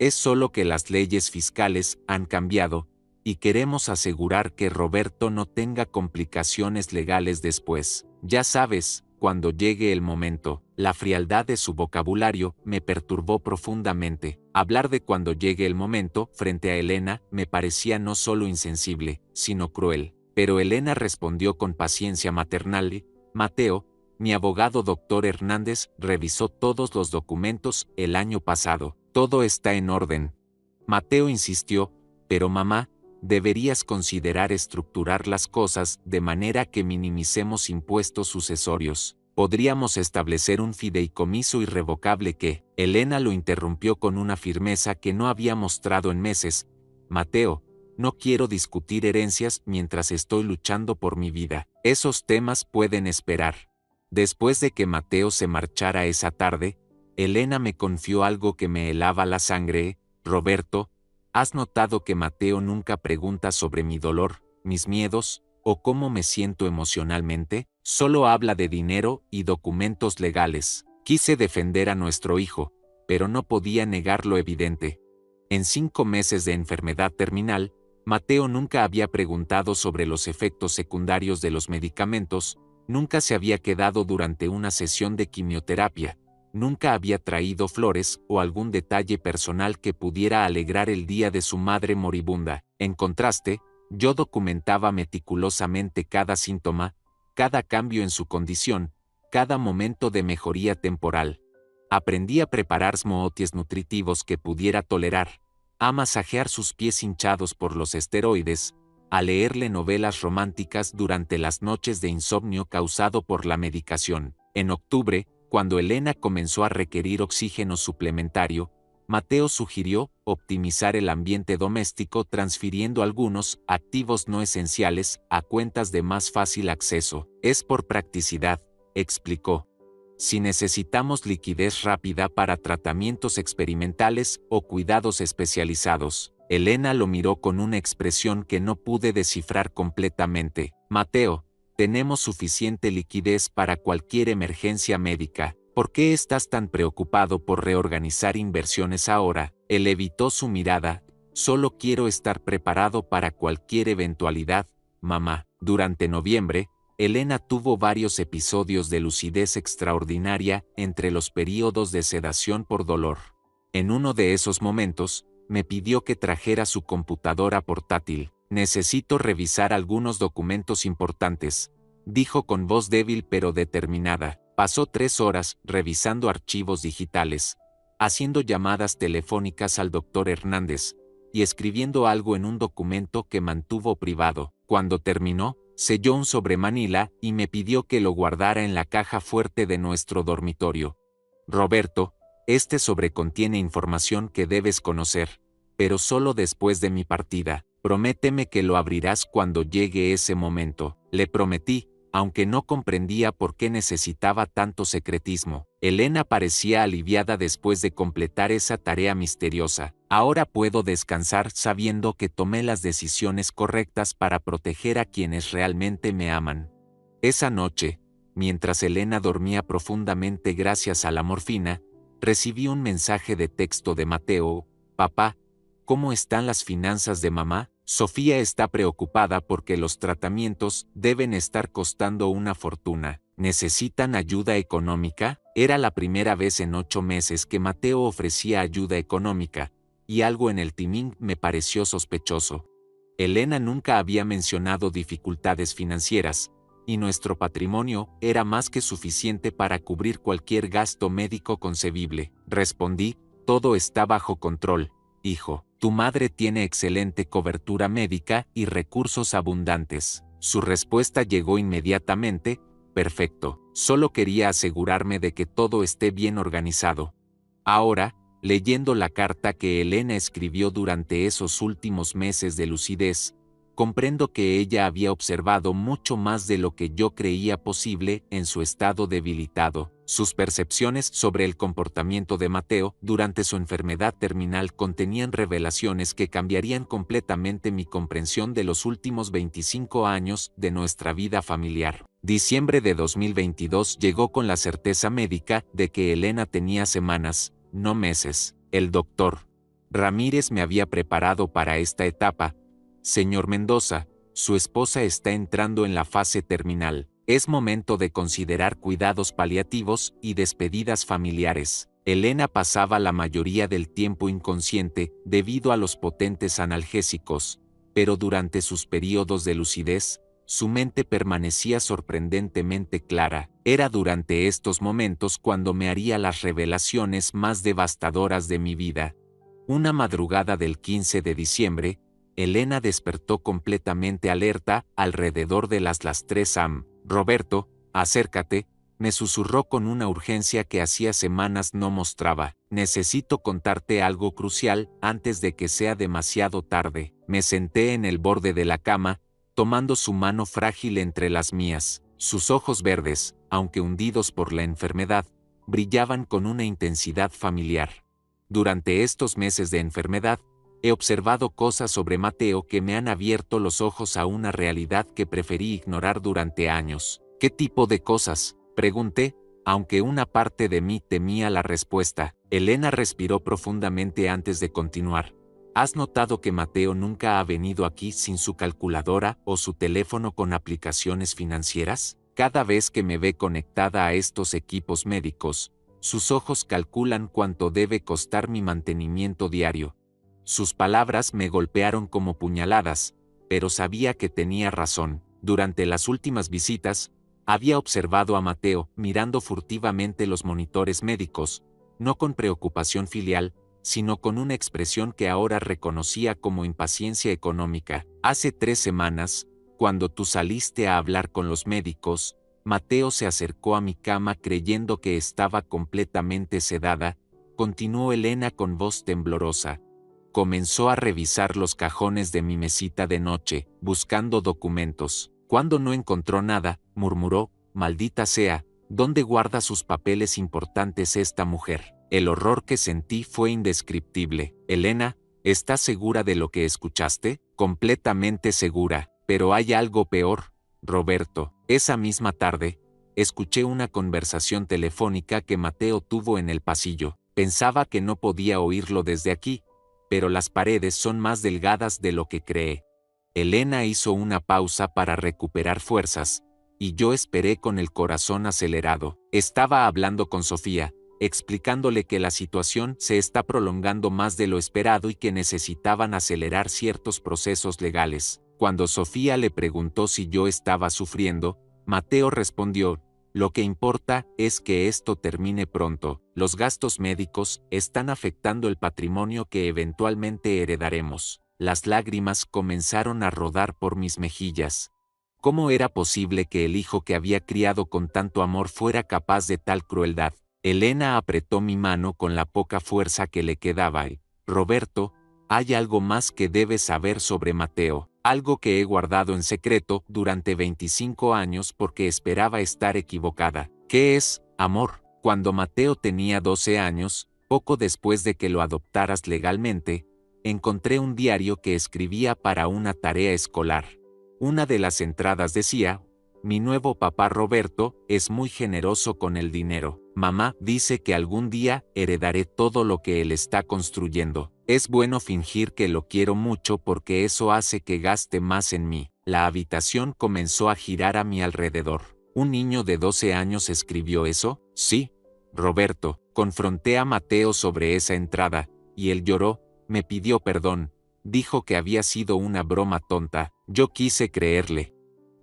«Es solo que las leyes fiscales han cambiado, y queremos asegurar que Roberto no tenga complicaciones legales después. Ya sabes, cuando llegue el momento». La frialdad de su vocabulario me perturbó profundamente. Hablar de cuando llegue el momento frente a Elena me parecía no solo insensible, sino cruel. Pero Elena respondió con paciencia maternal: «Mateo, mi abogado doctor Hernández revisó todos los documentos el año pasado. Todo está en orden». Mateo insistió: «Pero mamá, deberías considerar estructurar las cosas de manera que minimicemos impuestos sucesorios. Podríamos establecer un fideicomiso irrevocable que…». Elena lo interrumpió con una firmeza que no había mostrado en meses: «Mateo, no quiero discutir herencias mientras estoy luchando por mi vida. Esos temas pueden esperar». Después de que Mateo se marchara esa tarde, Elena me confió algo que me helaba la sangre: «Roberto, ¿has notado que Mateo nunca pregunta sobre mi dolor, mis miedos, o cómo me siento emocionalmente? Solo habla de dinero y documentos legales». Quise defender a nuestro hijo, pero no podía negar lo evidente. En 5 meses de enfermedad terminal, Mateo nunca había preguntado sobre los efectos secundarios de los medicamentos, nunca se había quedado durante una sesión de quimioterapia, nunca había traído flores o algún detalle personal que pudiera alegrar el día de su madre moribunda. En contraste, yo documentaba meticulosamente cada síntoma, cada cambio en su condición, cada momento de mejoría temporal. Aprendí a preparar smoothies nutritivos que pudiera tolerar, a masajear sus pies hinchados por los esteroides, a leerle novelas románticas durante las noches de insomnio causado por la medicación. En octubre, cuando Elena comenzó a requerir oxígeno suplementario, Mateo sugirió optimizar el ambiente doméstico transfiriendo algunos activos no esenciales a cuentas de más fácil acceso. «Es por practicidad», explicó. «Si necesitamos liquidez rápida para tratamientos experimentales o cuidados especializados». Elena lo miró con una expresión que no pude descifrar completamente. «Mateo, tenemos suficiente liquidez para cualquier emergencia médica. ¿Por qué estás tan preocupado por reorganizar inversiones ahora?». Él evitó su mirada. «Solo quiero estar preparado para cualquier eventualidad, mamá». Durante noviembre, Elena tuvo varios episodios de lucidez extraordinaria entre los períodos de sedación por dolor. En uno de esos momentos, me pidió que trajera su computadora portátil. «Necesito revisar algunos documentos importantes», dijo con voz débil pero determinada. Pasó 3 horas revisando archivos digitales, haciendo llamadas telefónicas al doctor Hernández y escribiendo algo en un documento que mantuvo privado. Cuando terminó, selló un sobre manila y me pidió que lo guardara en la caja fuerte de nuestro dormitorio. «Roberto, este sobre contiene información que debes conocer, pero solo después de mi partida. Prométeme que lo abrirás cuando llegue ese momento». Le prometí, aunque no comprendía por qué necesitaba tanto secretismo. Elena parecía aliviada después de completar esa tarea misteriosa. «Ahora puedo descansar sabiendo que tomé las decisiones correctas para proteger a quienes realmente me aman». Esa noche, mientras Elena dormía profundamente gracias a la morfina, recibí un mensaje de texto de Mateo: «Papá, ¿cómo están las finanzas de mamá? Sofía está preocupada porque los tratamientos deben estar costando una fortuna. ¿Necesitan ayuda económica?». Era la primera vez en 8 meses que Mateo ofrecía ayuda económica, y algo en el timing me pareció sospechoso. Elena nunca había mencionado dificultades financieras, y nuestro patrimonio era más que suficiente para cubrir cualquier gasto médico concebible. Respondí, todo está bajo control, hijo. Tu madre tiene excelente cobertura médica y recursos abundantes. Su respuesta llegó inmediatamente, perfecto. Solo quería asegurarme de que todo esté bien organizado. Ahora, leyendo la carta que Elena escribió durante esos últimos meses de lucidez, comprendo que ella había observado mucho más de lo que yo creía posible en su estado debilitado. Sus percepciones sobre el comportamiento de Mateo durante su enfermedad terminal contenían revelaciones que cambiarían completamente mi comprensión de los últimos 25 años de nuestra vida familiar. Diciembre de 2022 llegó con la certeza médica de que Elena tenía semanas, no meses. El doctor Ramírez me había preparado para esta etapa. Señor Mendoza, su esposa está entrando en la fase terminal. Es momento de considerar cuidados paliativos y despedidas familiares. Elena pasaba la mayoría del tiempo inconsciente debido a los potentes analgésicos, pero durante sus periodos de lucidez, su mente permanecía sorprendentemente clara. Era durante estos momentos cuando me haría las revelaciones más devastadoras de mi vida. Una madrugada del 15 de diciembre, Elena despertó completamente alerta alrededor de las 3 am. Roberto, acércate, me susurró con una urgencia que hacía semanas no mostraba. Necesito contarte algo crucial antes de que sea demasiado tarde. Me senté en el borde de la cama, tomando su mano frágil entre las mías. Sus ojos verdes, aunque hundidos por la enfermedad, brillaban con una intensidad familiar. Durante estos meses de enfermedad, he observado cosas sobre Mateo que me han abierto los ojos a una realidad que preferí ignorar durante años. ¿Qué tipo de cosas?, pregunté, aunque una parte de mí temía la respuesta. Elena respiró profundamente antes de continuar. ¿Has notado que Mateo nunca ha venido aquí sin su calculadora o su teléfono con aplicaciones financieras? Cada vez que me ve conectada a estos equipos médicos, sus ojos calculan cuánto debe costar mi mantenimiento diario. Sus palabras me golpearon como puñaladas, pero sabía que tenía razón. Durante las últimas visitas, había observado a Mateo mirando furtivamente los monitores médicos, no con preocupación filial, sino con una expresión que ahora reconocía como impaciencia económica. Hace 3 semanas, cuando tú saliste a hablar con los médicos, Mateo se acercó a mi cama creyendo que estaba completamente sedada, continuó Elena con voz temblorosa. Comenzó a revisar los cajones de mi mesita de noche, buscando documentos. Cuando no encontró nada, murmuró, maldita sea, ¿dónde guarda sus papeles importantes esta mujer? El horror que sentí fue indescriptible. Elena, ¿estás segura de lo que escuchaste? Completamente segura, pero hay algo peor, Roberto. Esa misma tarde, escuché una conversación telefónica que Mateo tuvo en el pasillo. Pensaba que no podía oírlo desde aquí, pero las paredes son más delgadas de lo que cree. Elena hizo una pausa para recuperar fuerzas, y yo esperé con el corazón acelerado. Estaba hablando con Sofía, explicándole que la situación se está prolongando más de lo esperado y que necesitaban acelerar ciertos procesos legales. Cuando Sofía le preguntó si yo estaba sufriendo, Mateo respondió, lo que importa es que esto termine pronto. Los gastos médicos están afectando el patrimonio que eventualmente heredaremos. Las lágrimas comenzaron a rodar por mis mejillas. ¿Cómo era posible que el hijo que había criado con tanto amor fuera capaz de tal crueldad? Elena apretó mi mano con la poca fuerza que le quedaba y, Roberto, hay algo más que debes saber sobre Mateo. Algo que he guardado en secreto durante 25 años porque esperaba estar equivocada. ¿Qué es, amor? Cuando Mateo tenía 12 años, poco después de que lo adoptaras legalmente, encontré un diario que escribía para una tarea escolar. Una de las entradas decía, mi nuevo papá Roberto es muy generoso con el dinero. Mamá dice que algún día heredaré todo lo que él está construyendo. Es bueno fingir que lo quiero mucho porque eso hace que gaste más en mí. La habitación comenzó a girar a mi alrededor. ¿Un niño de 12 años escribió eso? Sí, Roberto. Confronté a Mateo sobre esa entrada, y él lloró, me pidió perdón, dijo que había sido una broma tonta. Yo quise creerle.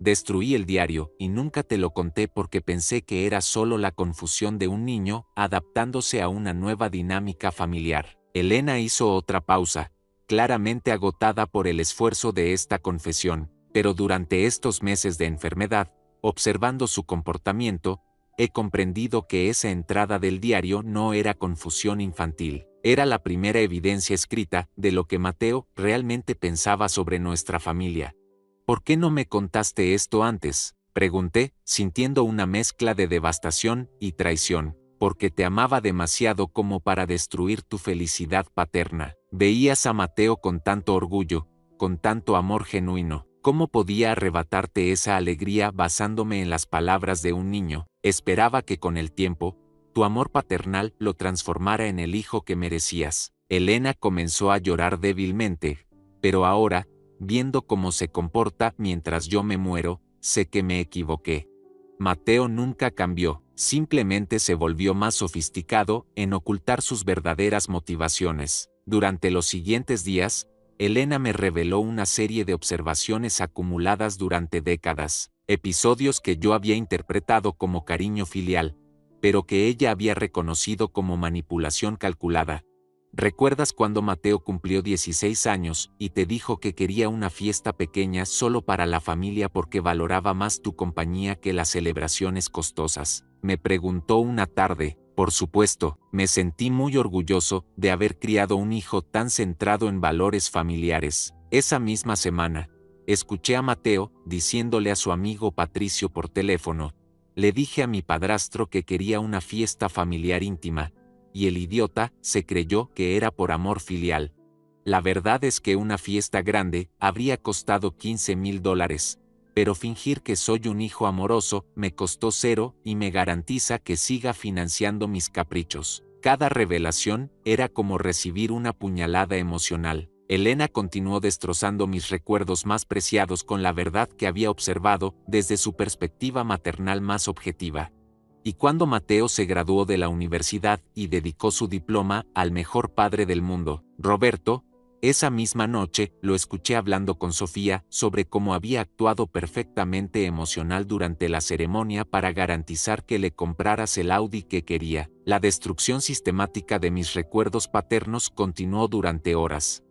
Destruí el diario y nunca te lo conté porque pensé que era solo la confusión de un niño adaptándose a una nueva dinámica familiar. Elena hizo otra pausa, claramente agotada por el esfuerzo de esta confesión, pero durante estos meses de enfermedad, observando su comportamiento, he comprendido que esa entrada del diario no era confusión infantil. Era la primera evidencia escrita de lo que Mateo realmente pensaba sobre nuestra familia. ¿Por qué no me contaste esto antes?, pregunté, sintiendo una mezcla de devastación y traición. Porque te amaba demasiado como para destruir tu felicidad paterna. Veías a Mateo con tanto orgullo, con tanto amor genuino. ¿Cómo podía arrebatarte esa alegría basándome en las palabras de un niño? Esperaba que con el tiempo, tu amor paternal lo transformara en el hijo que merecías. Elena comenzó a llorar débilmente, pero ahora, viendo cómo se comporta mientras yo me muero, sé que me equivoqué. Mateo nunca cambió, simplemente se volvió más sofisticado en ocultar sus verdaderas motivaciones. Durante los siguientes días, Elena me reveló una serie de observaciones acumuladas durante décadas, episodios que yo había interpretado como cariño filial, pero que ella había reconocido como manipulación calculada. ¿Recuerdas cuando Mateo cumplió 16 años y te dijo que quería una fiesta pequeña solo para la familia porque valoraba más tu compañía que las celebraciones costosas? Me preguntó una tarde. Por supuesto, me sentí muy orgulloso de haber criado un hijo tan centrado en valores familiares. Esa misma semana, escuché a Mateo diciéndole a su amigo Patricio por teléfono: le dije a mi padrastro que quería una fiesta familiar íntima, y el idiota se creyó que era por amor filial. La verdad es que una fiesta grande habría costado $15,000, pero fingir que soy un hijo amoroso me costó cero y me garantiza que siga financiando mis caprichos. Cada revelación era como recibir una puñalada emocional. Elena continuó destrozando mis recuerdos más preciados con la verdad que había observado desde su perspectiva maternal más objetiva. Y cuando Mateo se graduó de la universidad y dedicó su diploma al mejor padre del mundo, Roberto, esa misma noche lo escuché hablando con Sofía sobre cómo había actuado perfectamente emocional durante la ceremonia para garantizar que le compraras el Audi que quería. La destrucción sistemática de mis recuerdos paternos continuó durante horas.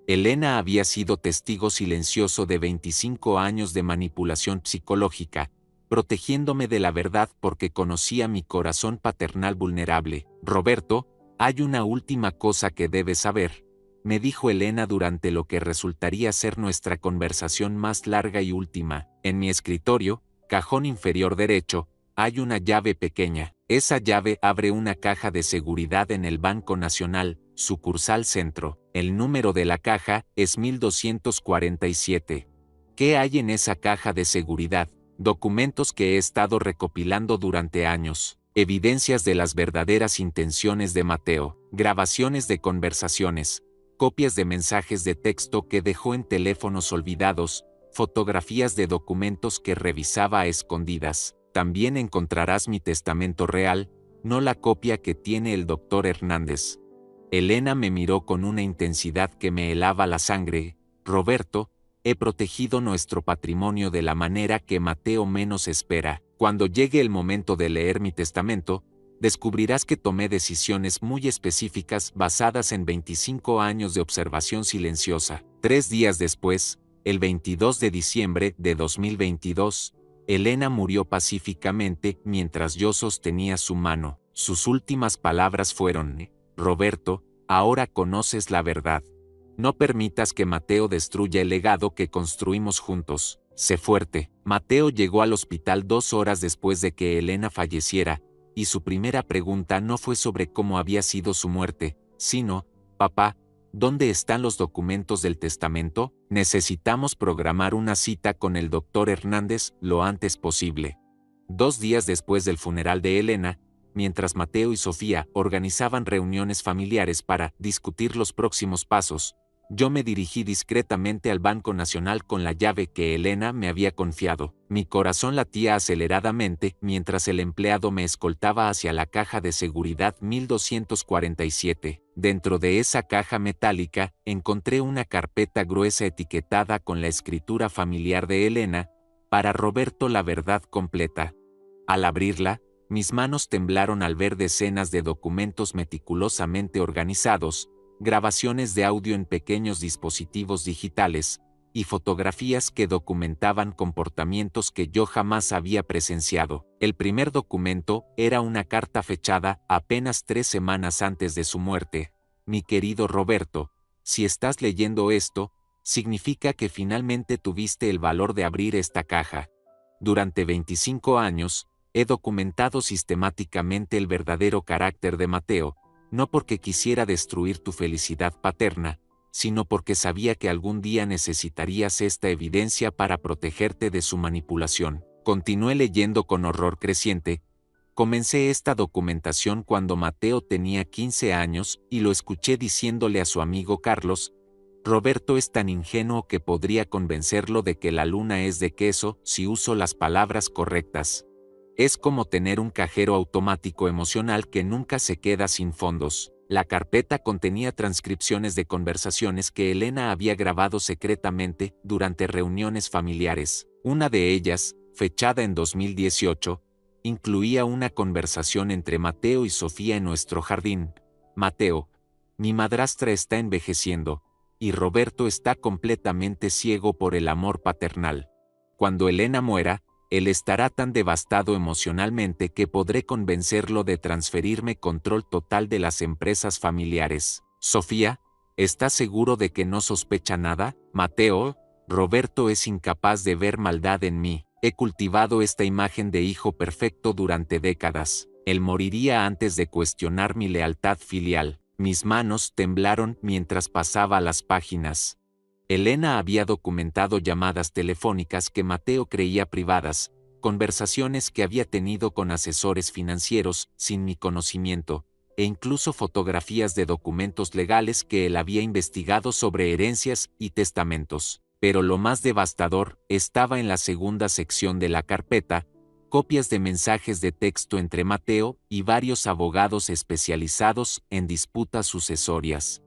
Elena había sido testigo silencioso de 25 años de manipulación psicológica, protegiéndome de la verdad porque conocía mi corazón paternal vulnerable. Roberto, hay una última cosa que debes saber, me dijo Elena durante lo que resultaría ser nuestra conversación más larga y última. En mi escritorio, cajón inferior derecho, hay una llave pequeña. Esa llave abre una caja de seguridad en el Banco Nacional, sucursal Centro. El número de la caja es 1247. ¿Qué hay en esa caja de seguridad? Documentos que he estado recopilando durante años, evidencias de las verdaderas intenciones de Mateo, grabaciones de conversaciones, copias de mensajes de texto que dejó en teléfonos olvidados, fotografías de documentos que revisaba a escondidas. También encontrarás mi testamento real, no la copia que tiene el doctor Hernández. Elena me miró con una intensidad que me helaba la sangre. Roberto, he protegido nuestro patrimonio de la manera que Mateo menos espera. Cuando llegue el momento de leer mi testamento, descubrirás que tomé decisiones muy específicas basadas en 25 años de observación silenciosa. 3 días después, el 22 de diciembre de 2022, Elena murió pacíficamente mientras yo sostenía su mano. Sus últimas palabras fueron: Roberto, ahora conoces la verdad. No permitas que Mateo destruya el legado que construimos juntos. Sé fuerte. Mateo llegó al hospital 2 horas después de que Elena falleciera, y su primera pregunta no fue sobre cómo había sido su muerte, sino: papá, ¿dónde están los documentos del testamento? Necesitamos programar una cita con el doctor Hernández lo antes posible. 2 días después del funeral de Elena, mientras Mateo y Sofía organizaban reuniones familiares para discutir los próximos pasos, yo me dirigí discretamente al Banco Nacional con la llave que Elena me había confiado. Mi corazón latía aceleradamente mientras el empleado me escoltaba hacia la caja de seguridad 1247. Dentro de esa caja metálica encontré una carpeta gruesa etiquetada con la escritura familiar de Elena, Para Roberto la verdad completa. Al abrirla, mis manos temblaron al ver decenas de documentos meticulosamente organizados, grabaciones de audio en pequeños dispositivos digitales, y fotografías que documentaban comportamientos que yo jamás había presenciado. El primer documento era una carta fechada apenas 3 semanas antes de su muerte. Mi querido Roberto, si estás leyendo esto, significa que finalmente tuviste el valor de abrir esta caja. Durante 25 años, he documentado sistemáticamente el verdadero carácter de Mateo, no porque quisiera destruir tu felicidad paterna, sino porque sabía que algún día necesitarías esta evidencia para protegerte de su manipulación. Continué leyendo con horror creciente. Comencé esta documentación cuando Mateo tenía 15 años y lo escuché diciéndole a su amigo Carlos: Roberto es tan ingenuo que podría convencerlo de que la luna es de queso si uso las palabras correctas. Es como tener un cajero automático emocional que nunca se queda sin fondos. La carpeta contenía transcripciones de conversaciones que Elena había grabado secretamente durante reuniones familiares. Una de ellas, fechada en 2018, incluía una conversación entre Mateo y Sofía en nuestro jardín. Mateo: mi madrastra está envejeciendo, y Roberto está completamente ciego por el amor paternal. Cuando Elena muera, él estará tan devastado emocionalmente que podré convencerlo de transferirme control total de las empresas familiares. Sofía: ¿estás seguro de que no sospecha nada? Mateo: Roberto es incapaz de ver maldad en mí. He cultivado esta imagen de hijo perfecto durante décadas. Él moriría antes de cuestionar mi lealtad filial. Mis manos temblaron mientras pasaba las páginas. Elena había documentado llamadas telefónicas que Mateo creía privadas, conversaciones que había tenido con asesores financieros sin mi conocimiento, e incluso fotografías de documentos legales que él había investigado sobre herencias y testamentos. Pero lo más devastador estaba en la segunda sección de la carpeta: copias de mensajes de texto entre Mateo y varios abogados especializados en disputas sucesorias.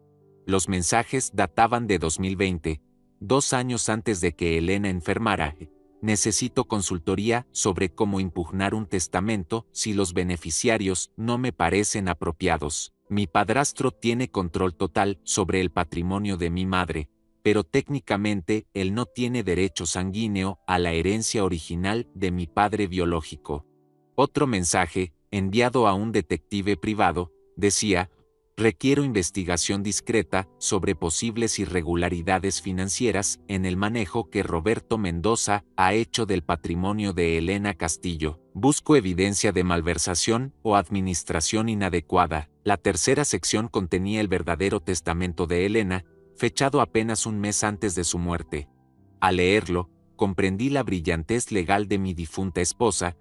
Los mensajes databan de 2020, 2 años antes de que Elena enfermara. Necesito consultoría sobre cómo impugnar un testamento si los beneficiarios no me parecen apropiados. Mi padrastro tiene control total sobre el patrimonio de mi madre, pero técnicamente él no tiene derecho sanguíneo a la herencia original de mi padre biológico. Otro mensaje, enviado a un detective privado, decía: requiero investigación discreta sobre posibles irregularidades financieras en el manejo que Roberto Mendoza ha hecho del patrimonio de Elena Castillo. Busco evidencia de malversación o administración inadecuada. La tercera sección contenía el verdadero testamento de Elena, fechado apenas un mes antes de su muerte. Al leerlo, comprendí la brillantez legal de mi difunta esposa.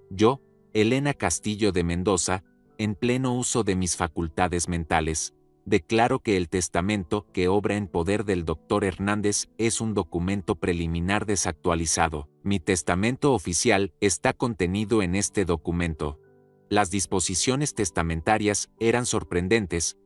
Yo, Elena Castillo de Mendoza, en pleno uso de mis facultades mentales, declaro que el testamento que obra en poder del Dr. Hernández es un documento preliminar desactualizado. Mi testamento oficial está contenido en este documento. Las disposiciones testamentarias eran sorprendentes.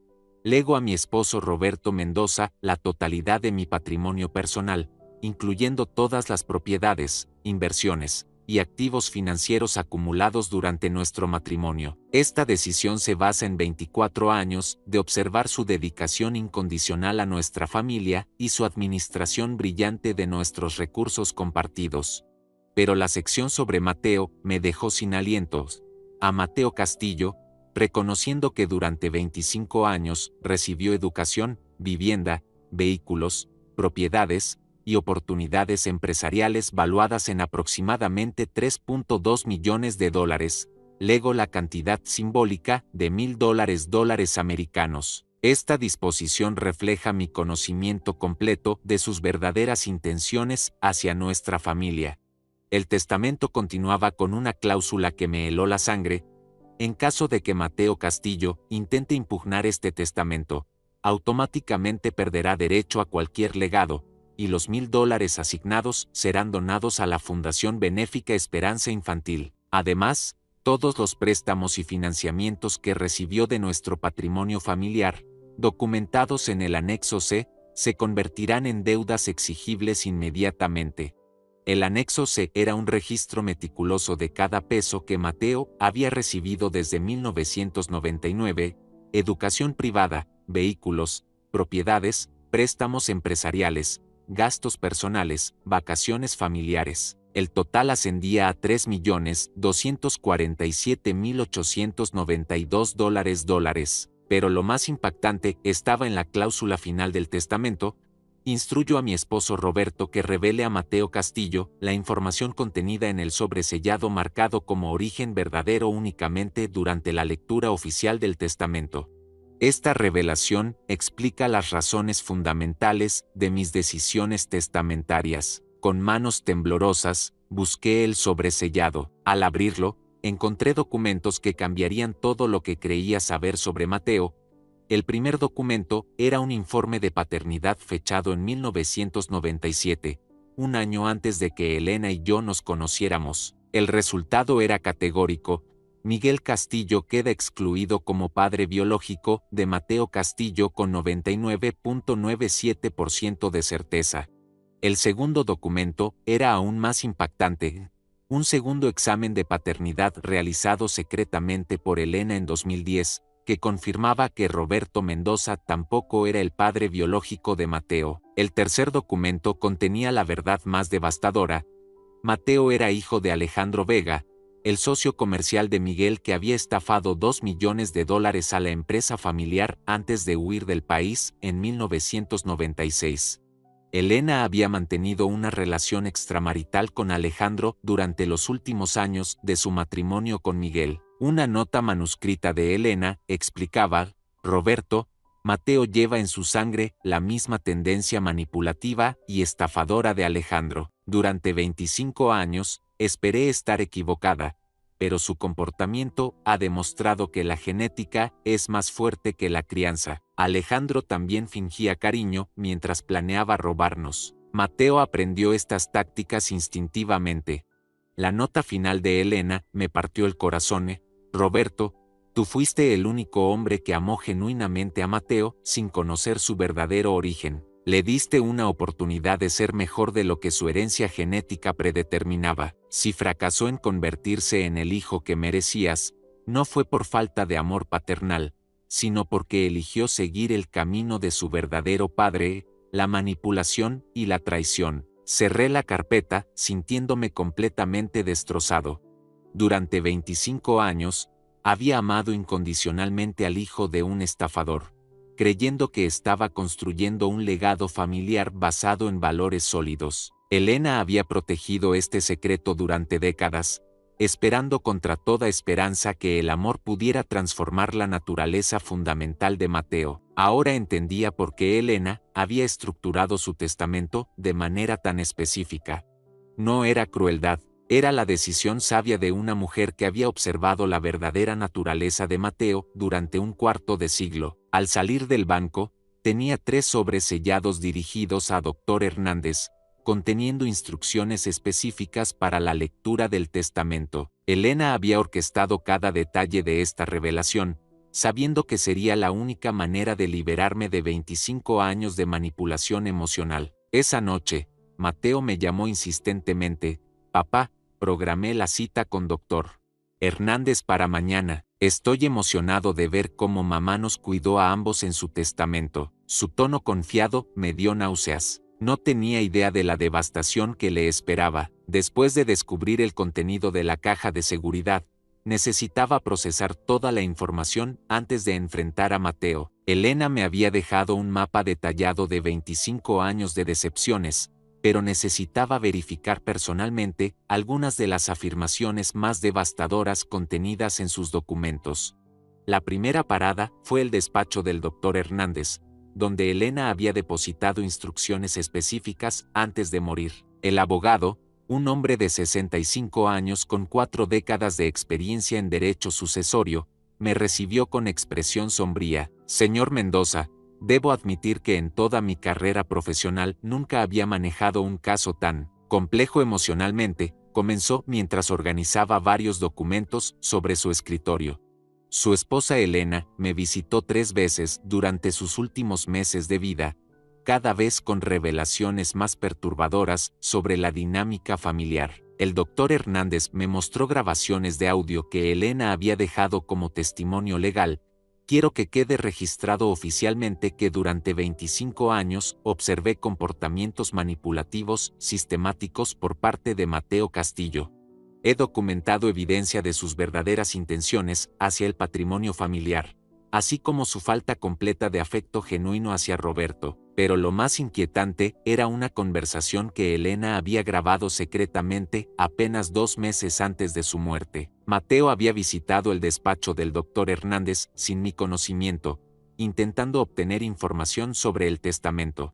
Lego a mi esposo Roberto Mendoza la totalidad de mi patrimonio personal, incluyendo todas las propiedades, inversiones y activos financieros acumulados durante nuestro matrimonio. Esta decisión se basa en 24 años de observar su dedicación incondicional a nuestra familia y su administración brillante de nuestros recursos compartidos. Pero la sección sobre Mateo me dejó sin alientos. A Mateo Castillo, reconociendo que durante 25 años recibió educación, vivienda, vehículos, propiedades y oportunidades empresariales valuadas en aproximadamente $3.2 millones, lego la cantidad simbólica de $1,000 americanos. Esta disposición refleja mi conocimiento completo de sus verdaderas intenciones hacia nuestra familia. El testamento continuaba con una cláusula que me heló la sangre. En caso de que Mateo Castillo intente impugnar este testamento, automáticamente perderá derecho a cualquier legado, y los $1,000 asignados serán donados a la Fundación Benéfica Esperanza Infantil. Además, todos los préstamos y financiamientos que recibió de nuestro patrimonio familiar, documentados en el anexo C, se convertirán en deudas exigibles inmediatamente. El anexo C era un registro meticuloso de cada peso que Mateo había recibido desde 1999, educación privada, vehículos, propiedades, préstamos empresariales, gastos personales, vacaciones familiares. El total ascendía a $3.247.892. Pero lo más impactante estaba en la cláusula final del testamento. Instruyo a mi esposo Roberto que revele a Mateo Castillo la información contenida en el sobresellado marcado como origen verdadero únicamente durante la lectura oficial del testamento. Esta revelación explica las razones fundamentales de mis decisiones testamentarias. Con manos temblorosas, busqué el sobresellado. Al abrirlo, encontré documentos que cambiarían todo lo que creía saber sobre Mateo. El primer documento era un informe de paternidad fechado en 1997, un año antes de que Elena y yo nos conociéramos. El resultado era categórico. Miguel Castillo queda excluido como padre biológico de Mateo Castillo con 99.97% de certeza. El segundo documento era aún más impactante. Un segundo examen de paternidad realizado secretamente por Elena en 2010, que confirmaba que Roberto Mendoza tampoco era el padre biológico de Mateo. El tercer documento contenía la verdad más devastadora. Mateo era hijo de Alejandro Vega, el socio comercial de Miguel que había estafado $2 millones a la empresa familiar antes de huir del país en 1996. Elena había mantenido una relación extramarital con Alejandro durante los últimos años de su matrimonio con Miguel. Una nota manuscrita de Elena explicaba: Roberto, Mateo lleva en su sangre la misma tendencia manipulativa y estafadora de Alejandro. Durante 25 años, esperé estar equivocada, pero su comportamiento ha demostrado que la genética es más fuerte que la crianza. Alejandro también fingía cariño mientras planeaba robarnos. Mateo aprendió estas tácticas instintivamente. La nota final de Elena me partió el corazón. Roberto, tú fuiste el único hombre que amó genuinamente a Mateo sin conocer su verdadero origen. Le diste una oportunidad de ser mejor de lo que su herencia genética predeterminaba. Si fracasó en convertirse en el hijo que merecías, no fue por falta de amor paternal, sino porque eligió seguir el camino de su verdadero padre, la manipulación y la traición. Cerré la carpeta, sintiéndome completamente destrozado. Durante 25 años, había amado incondicionalmente al hijo de un estafador, creyendo que estaba construyendo un legado familiar basado en valores sólidos. Elena había protegido este secreto durante décadas, esperando contra toda esperanza que el amor pudiera transformar la naturaleza fundamental de Mateo. Ahora entendía por qué Elena había estructurado su testamento de manera tan específica. No era crueldad, era la decisión sabia de una mujer que había observado la verdadera naturaleza de Mateo durante un cuarto de siglo. Al salir del banco, tenía 3 sobres sellados dirigidos a Dr. Hernández, conteniendo instrucciones específicas para la lectura del testamento. Elena había orquestado cada detalle de esta revelación, sabiendo que sería la única manera de liberarme de 25 años de manipulación emocional. Esa noche, Mateo me llamó insistentemente: papá, programé la cita con Dr. Hernández para mañana. Estoy emocionado de ver cómo mamá nos cuidó a ambos en su testamento. Su tono confiado me dio náuseas. No tenía idea de la devastación que le esperaba. Después de descubrir el contenido de la caja de seguridad, necesitaba procesar toda la información antes de enfrentar a Mateo. Elena me había dejado un mapa detallado de 25 años de decepciones, pero necesitaba verificar personalmente algunas de las afirmaciones más devastadoras contenidas en sus documentos. La primera parada fue el despacho del Dr. Hernández, donde Elena había depositado instrucciones específicas antes de morir. El abogado, un hombre de 65 años con 4 décadas de experiencia en derecho sucesorio, me recibió con expresión sombría. Señor Mendoza, debo admitir que en toda mi carrera profesional nunca había manejado un caso tan complejo emocionalmente, comenzó mientras organizaba varios documentos sobre su escritorio. Su esposa Elena me visitó 3 veces durante sus últimos meses de vida, cada vez con revelaciones más perturbadoras sobre la dinámica familiar. El doctor Hernández me mostró grabaciones de audio que Elena había dejado como testimonio legal. Quiero que quede registrado oficialmente que durante 25 años observé comportamientos manipulativos sistemáticos por parte de Mateo Castillo. He documentado evidencia de sus verdaderas intenciones hacia el patrimonio familiar, así como su falta completa de afecto genuino hacia Roberto. Pero lo más inquietante era una conversación que Elena había grabado secretamente apenas 2 meses antes de su muerte. Mateo había visitado el despacho del doctor Hernández sin mi conocimiento, intentando obtener información sobre el testamento.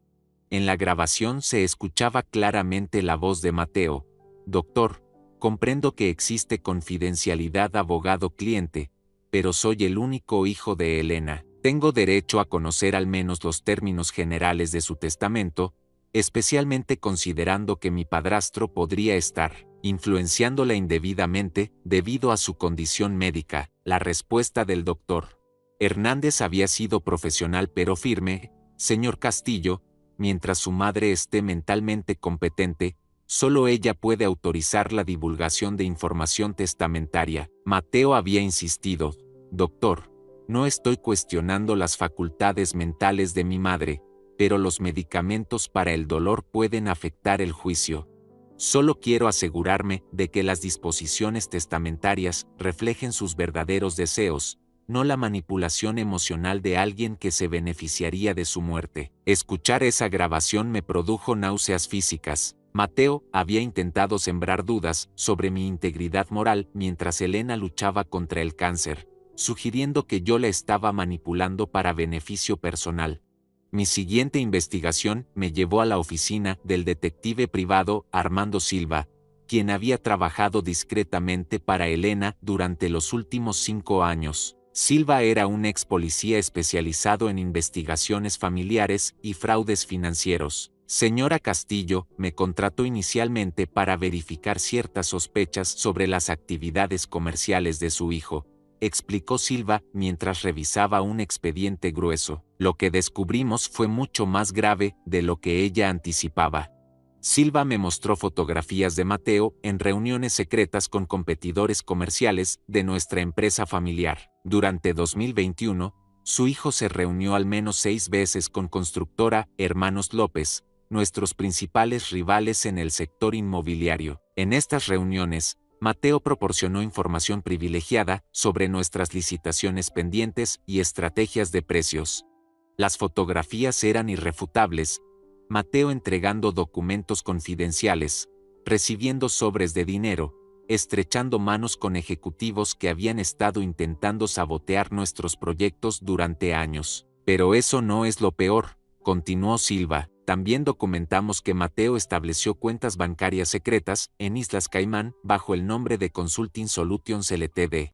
En la grabación se escuchaba claramente la voz de Mateo. Doctor, comprendo que existe confidencialidad abogado-cliente, pero soy el único hijo de Elena. Tengo derecho a conocer al menos los términos generales de su testamento, especialmente considerando que mi padrastro podría estar influenciándola indebidamente debido a su condición médica. La respuesta del doctor Hernández había sido profesional pero firme. Señor Castillo, mientras su madre esté mentalmente competente, solo ella puede autorizar la divulgación de información testamentaria. Mateo había insistido. Doctor, no estoy cuestionando las facultades mentales de mi madre, pero los medicamentos para el dolor pueden afectar el juicio. Solo quiero asegurarme de que las disposiciones testamentarias reflejen sus verdaderos deseos, no la manipulación emocional de alguien que se beneficiaría de su muerte. Escuchar esa grabación me produjo náuseas físicas. Mateo había intentado sembrar dudas sobre mi integridad moral mientras Elena luchaba contra el cáncer, sugiriendo que yo la estaba manipulando para beneficio personal. Mi siguiente investigación me llevó a la oficina del detective privado Armando Silva, quien había trabajado discretamente para Elena durante los últimos 5 años. Silva era un ex policía especializado en investigaciones familiares y fraudes financieros. Señora Castillo me contrató inicialmente para verificar ciertas sospechas sobre las actividades comerciales de su hijo, explicó Silva mientras revisaba un expediente grueso. Lo que descubrimos fue mucho más grave de lo que ella anticipaba. Silva me mostró fotografías de Mateo en reuniones secretas con competidores comerciales de nuestra empresa familiar. Durante 2021, su hijo se reunió al menos 6 veces con constructora Hermanos López, nuestros principales rivales en el sector inmobiliario. En estas reuniones, Mateo proporcionó información privilegiada sobre nuestras licitaciones pendientes y estrategias de precios. Las fotografías eran irrefutables. Mateo entregando documentos confidenciales, recibiendo sobres de dinero, estrechando manos con ejecutivos que habían estado intentando sabotear nuestros proyectos durante años. Pero eso no es lo peor, continuó Silva. También documentamos que Mateo estableció cuentas bancarias secretas en Islas Caimán bajo el nombre de Consulting Solutions Ltd.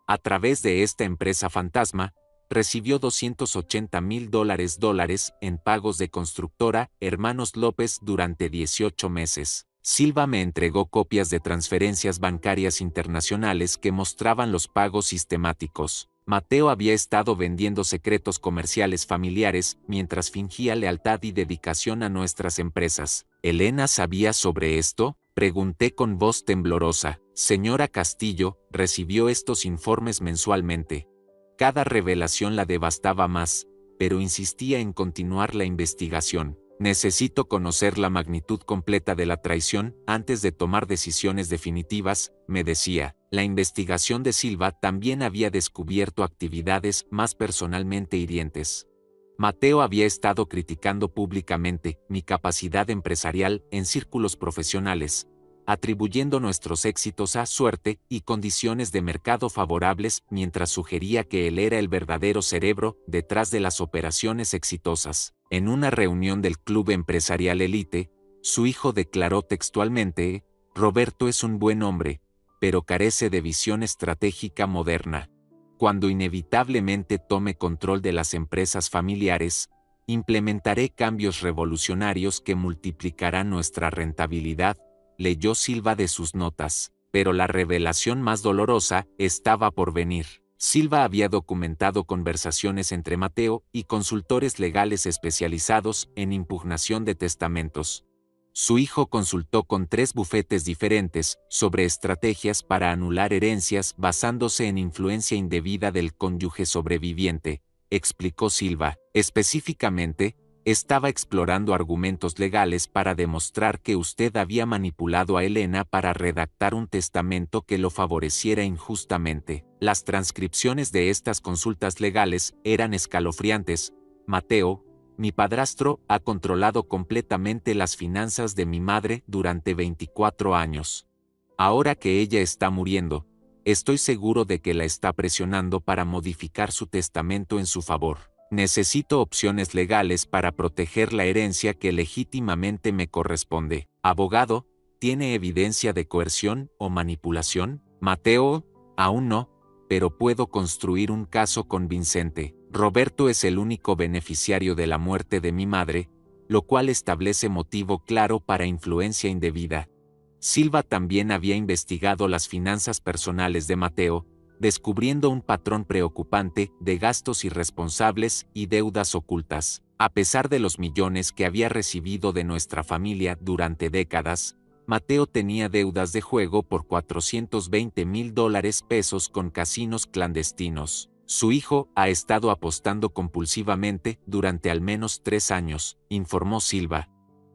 A través de esta empresa fantasma, recibió $280,000 en pagos de constructora Hermanos López durante 18 meses. Silva me entregó copias de transferencias bancarias internacionales que mostraban los pagos sistemáticos. Mateo había estado vendiendo secretos comerciales familiares mientras fingía lealtad y dedicación a nuestras empresas. ¿Elena sabía sobre esto? Pregunté con voz temblorosa. Señora Castillo recibió estos informes mensualmente. Cada revelación la devastaba más, pero insistía en continuar la investigación. Necesito conocer la magnitud completa de la traición antes de tomar decisiones definitivas, me decía. La investigación de Silva también había descubierto actividades más personalmente hirientes. Mateo había estado criticando públicamente mi capacidad empresarial en círculos profesionales, atribuyendo nuestros éxitos a suerte y condiciones de mercado favorables mientras sugería que él era el verdadero cerebro detrás de las operaciones exitosas. En una reunión del Club Empresarial Elite, su hijo declaró textualmente: Roberto es un buen hombre, pero carece de visión estratégica moderna. Cuando inevitablemente tome control de las empresas familiares, implementaré cambios revolucionarios que multiplicarán nuestra rentabilidad, leyó Silva de sus notas. Pero la revelación más dolorosa estaba por venir. Silva había documentado conversaciones entre Mateo y consultores legales especializados en impugnación de testamentos. Su hijo consultó con 3 bufetes diferentes sobre estrategias para anular herencias basándose en influencia indebida del cónyuge sobreviviente, explicó Silva. Específicamente, estaba explorando argumentos legales para demostrar que usted había manipulado a Elena para redactar un testamento que lo favoreciera injustamente. Las transcripciones de estas consultas legales eran escalofriantes. Mateo, mi padrastro, ha controlado completamente las finanzas de mi madre durante 24 años. Ahora que ella está muriendo, estoy seguro de que la está presionando para modificar su testamento en su favor. Necesito opciones legales para proteger la herencia que legítimamente me corresponde. Abogado, ¿tiene evidencia de coerción o manipulación? Mateo, aún no, pero puedo construir un caso convincente. Roberto es el único beneficiario de la muerte de mi madre, lo cual establece motivo claro para influencia indebida. Silva también había investigado las finanzas personales de Mateo, descubriendo un patrón preocupante de gastos irresponsables y deudas ocultas. A pesar de los millones que había recibido de nuestra familia durante décadas, Mateo tenía deudas de juego por $420,000 con casinos clandestinos. Su hijo ha estado apostando compulsivamente durante al menos 3 años, informó Silva.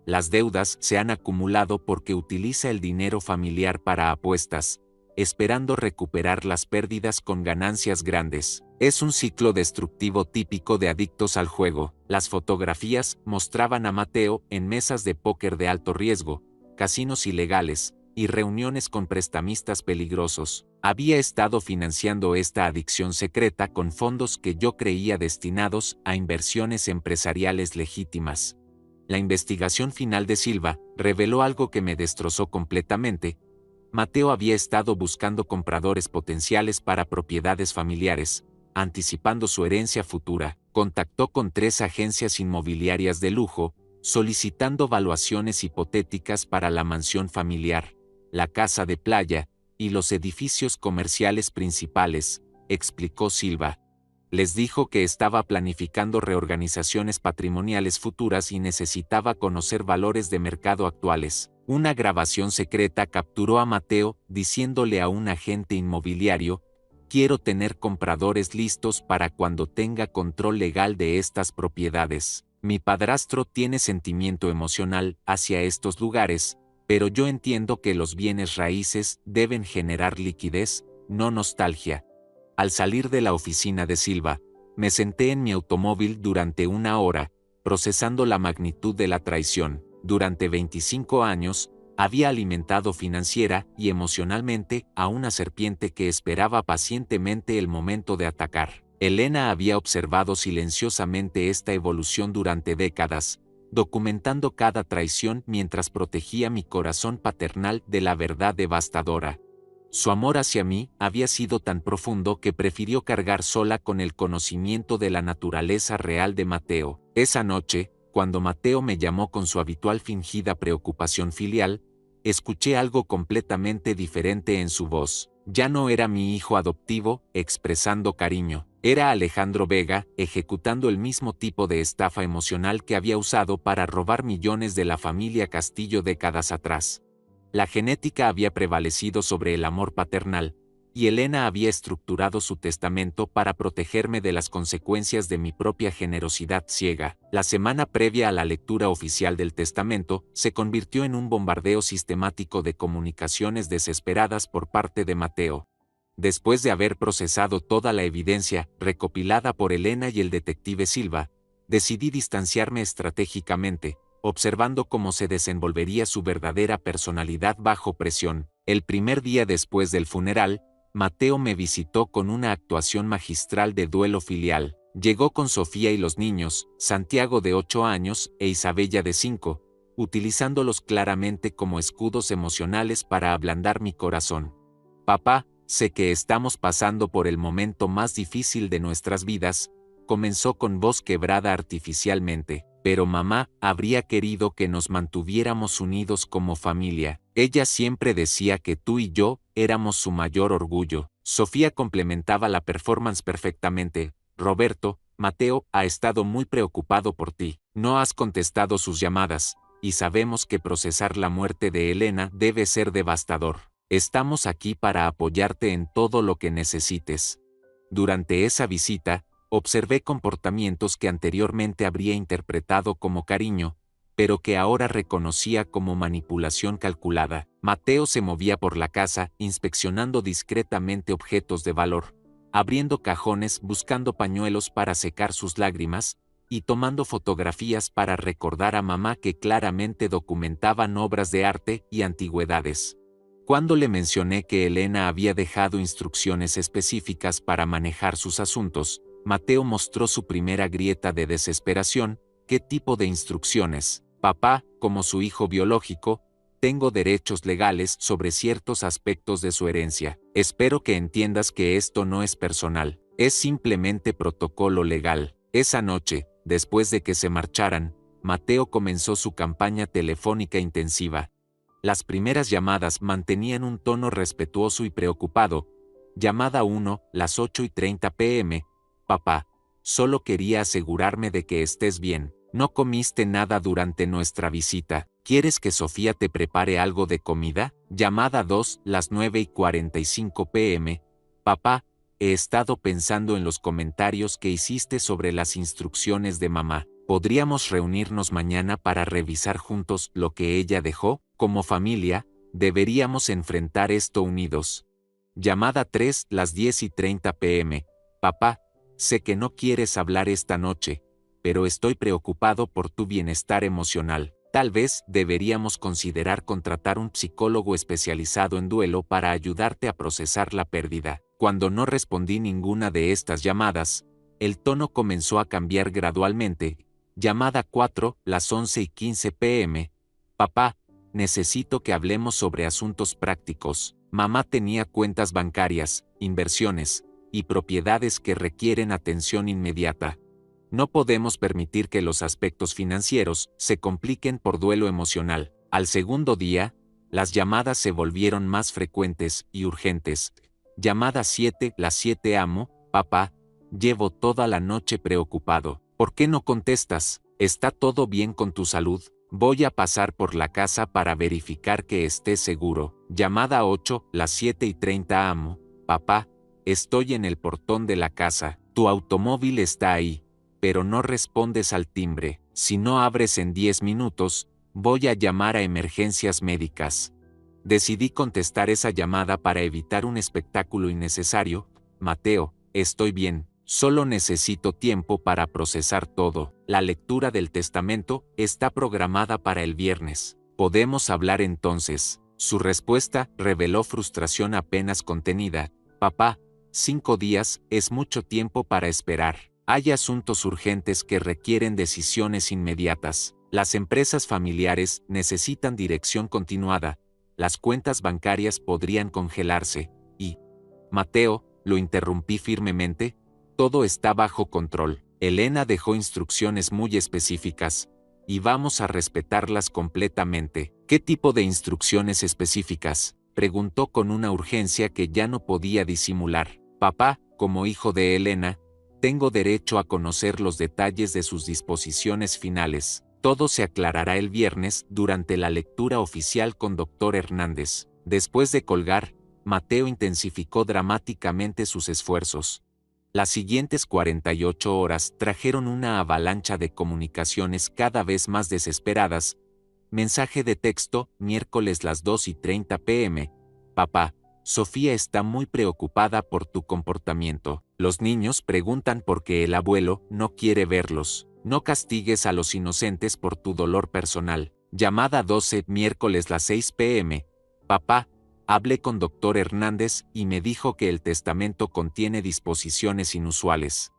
Las deudas se han acumulado porque utiliza el dinero familiar para apuestas, esperando recuperar las pérdidas con ganancias grandes. Es un ciclo destructivo típico de adictos al juego. Las fotografías mostraban a Mateo en mesas de póker de alto riesgo, casinos ilegales y reuniones con prestamistas peligrosos. Había estado financiando esta adicción secreta con fondos que yo creía destinados a inversiones empresariales legítimas. La investigación final de Silva reveló algo que me destrozó completamente. Mateo había estado buscando compradores potenciales para propiedades familiares, anticipando su herencia futura. Contactó con 3 agencias inmobiliarias de lujo, solicitando valuaciones hipotéticas para la mansión familiar, la casa de playa y los edificios comerciales principales, explicó Silva. Les dijo que estaba planificando reorganizaciones patrimoniales futuras y necesitaba conocer valores de mercado actuales. Una grabación secreta capturó a Mateo diciéndole a un agente inmobiliario: quiero tener compradores listos para cuando tenga control legal de estas propiedades. Mi padrastro tiene sentimiento emocional hacia estos lugares, pero yo entiendo que los bienes raíces deben generar liquidez, no nostalgia. Al salir de la oficina de Silva, me senté en mi automóvil durante 1 hora, procesando la magnitud de la traición. Durante 25 años, había alimentado financiera y emocionalmente a una serpiente que esperaba pacientemente el momento de atacar. Elena había observado silenciosamente esta evolución durante décadas, documentando cada traición mientras protegía mi corazón paternal de la verdad devastadora. Su amor hacia mí había sido tan profundo que prefirió cargar sola con el conocimiento de la naturaleza real de Mateo. Esa noche, cuando Mateo me llamó con su habitual fingida preocupación filial, escuché algo completamente diferente en su voz. Ya no era mi hijo adoptivo, expresando cariño. Era Alejandro Vega, ejecutando el mismo tipo de estafa emocional que había usado para robar millones de la familia Castillo décadas atrás. La genética había prevalecido sobre el amor paternal, y Elena había estructurado su testamento para protegerme de las consecuencias de mi propia generosidad ciega. La semana previa a la lectura oficial del testamento se convirtió en un bombardeo sistemático de comunicaciones desesperadas por parte de Mateo. Después de haber procesado toda la evidencia recopilada por Elena y el detective Silva, decidí distanciarme estratégicamente, observando cómo se desenvolvería su verdadera personalidad bajo presión. El primer día después del funeral, Mateo me visitó con una actuación magistral de duelo filial. Llegó con Sofía y los niños, Santiago de 8 años e Isabella de 5, utilizándolos claramente como escudos emocionales para ablandar mi corazón. Papá, sé que estamos pasando por el momento más difícil de nuestras vidas, comenzó con voz quebrada artificialmente. Pero mamá habría querido que nos mantuviéramos unidos como familia. Ella siempre decía que tú y yo éramos su mayor orgullo. Sofía complementaba la performance perfectamente. Roberto, Mateo ha estado muy preocupado por ti. No has contestado sus llamadas, y sabemos que procesar la muerte de Elena debe ser devastador. Estamos aquí para apoyarte en todo lo que necesites. Durante esa visita, observé comportamientos que anteriormente habría interpretado como cariño, pero que ahora reconocía como manipulación calculada. Mateo se movía por la casa, inspeccionando discretamente objetos de valor, abriendo cajones buscando pañuelos para secar sus lágrimas, y tomando fotografías para recordar a mamá que claramente documentaban obras de arte y antigüedades. Cuando le mencioné que Elena había dejado instrucciones específicas para manejar sus asuntos, Mateo mostró su primera grieta de desesperación. ¿Qué tipo de instrucciones? Papá, como su hijo biológico, tengo derechos legales sobre ciertos aspectos de su herencia. Espero que entiendas que esto no es personal, es simplemente protocolo legal. Esa noche, después de que se marcharan, Mateo comenzó su campaña telefónica intensiva. Las primeras llamadas mantenían un tono respetuoso y preocupado. Llamada 1, las 8:30 p.m. Papá, solo quería asegurarme de que estés bien. No comiste nada durante nuestra visita. ¿Quieres que Sofía te prepare algo de comida? Llamada 2, las 9:45 p.m. Papá, he estado pensando en los comentarios que hiciste sobre las instrucciones de mamá. ¿Podríamos reunirnos mañana para revisar juntos lo que ella dejó? Como familia, deberíamos enfrentar esto unidos. Llamada 3, las 10:30 p.m. Papá, sé que no quieres hablar esta noche, pero estoy preocupado por tu bienestar emocional. Tal vez deberíamos considerar contratar un psicólogo especializado en duelo para ayudarte a procesar la pérdida. Cuando no respondí ninguna de estas llamadas, el tono comenzó a cambiar gradualmente. Llamada 4, las 11:15 p.m. Papá, necesito que hablemos sobre asuntos prácticos. Mamá tenía cuentas bancarias, inversiones y propiedades que requieren atención inmediata. No podemos permitir que los aspectos financieros se compliquen por duelo emocional. Al segundo día, las llamadas se volvieron más frecuentes y urgentes. Llamada 7, las 7 amo, papá, llevo toda la noche preocupado. ¿Por qué no contestas? ¿Está todo bien con tu salud? Voy a pasar por la casa para verificar que estés seguro. Llamada 8, las 7:30 amo, papá, estoy en el portón de la casa. Tu automóvil está ahí, pero no respondes al timbre. Si no abres en 10 minutos, voy a llamar a emergencias médicas. Decidí contestar esa llamada para evitar un espectáculo innecesario. Mateo, estoy bien, solo necesito tiempo para procesar todo. La lectura del testamento está programada para el viernes. ¿Podemos hablar entonces? Su respuesta reveló frustración apenas contenida. Papá, 5 días es mucho tiempo para esperar. Hay asuntos urgentes que requieren decisiones inmediatas. Las empresas familiares necesitan dirección continuada. Las cuentas bancarias podrían congelarse. Y, Mateo, lo interrumpí firmemente, todo está bajo control. Elena dejó instrucciones muy específicas, y vamos a respetarlas completamente. ¿Qué tipo de instrucciones específicas? Preguntó con una urgencia que ya no podía disimular. Papá, como hijo de Elena, tengo derecho a conocer los detalles de sus disposiciones finales. Todo se aclarará el viernes durante la lectura oficial con Dr. Hernández. Después de colgar, Mateo intensificó dramáticamente sus esfuerzos. Las siguientes 48 horas trajeron una avalancha de comunicaciones cada vez más desesperadas. Mensaje de texto, miércoles las 2:30 p.m. Papá, Sofía está muy preocupada por tu comportamiento. Los niños preguntan por qué el abuelo no quiere verlos. No castigues a los inocentes por tu dolor personal. Llamada 12, miércoles las 6 p.m. Papá, hablé con Dr. Hernández y me dijo que el testamento contiene disposiciones inusuales.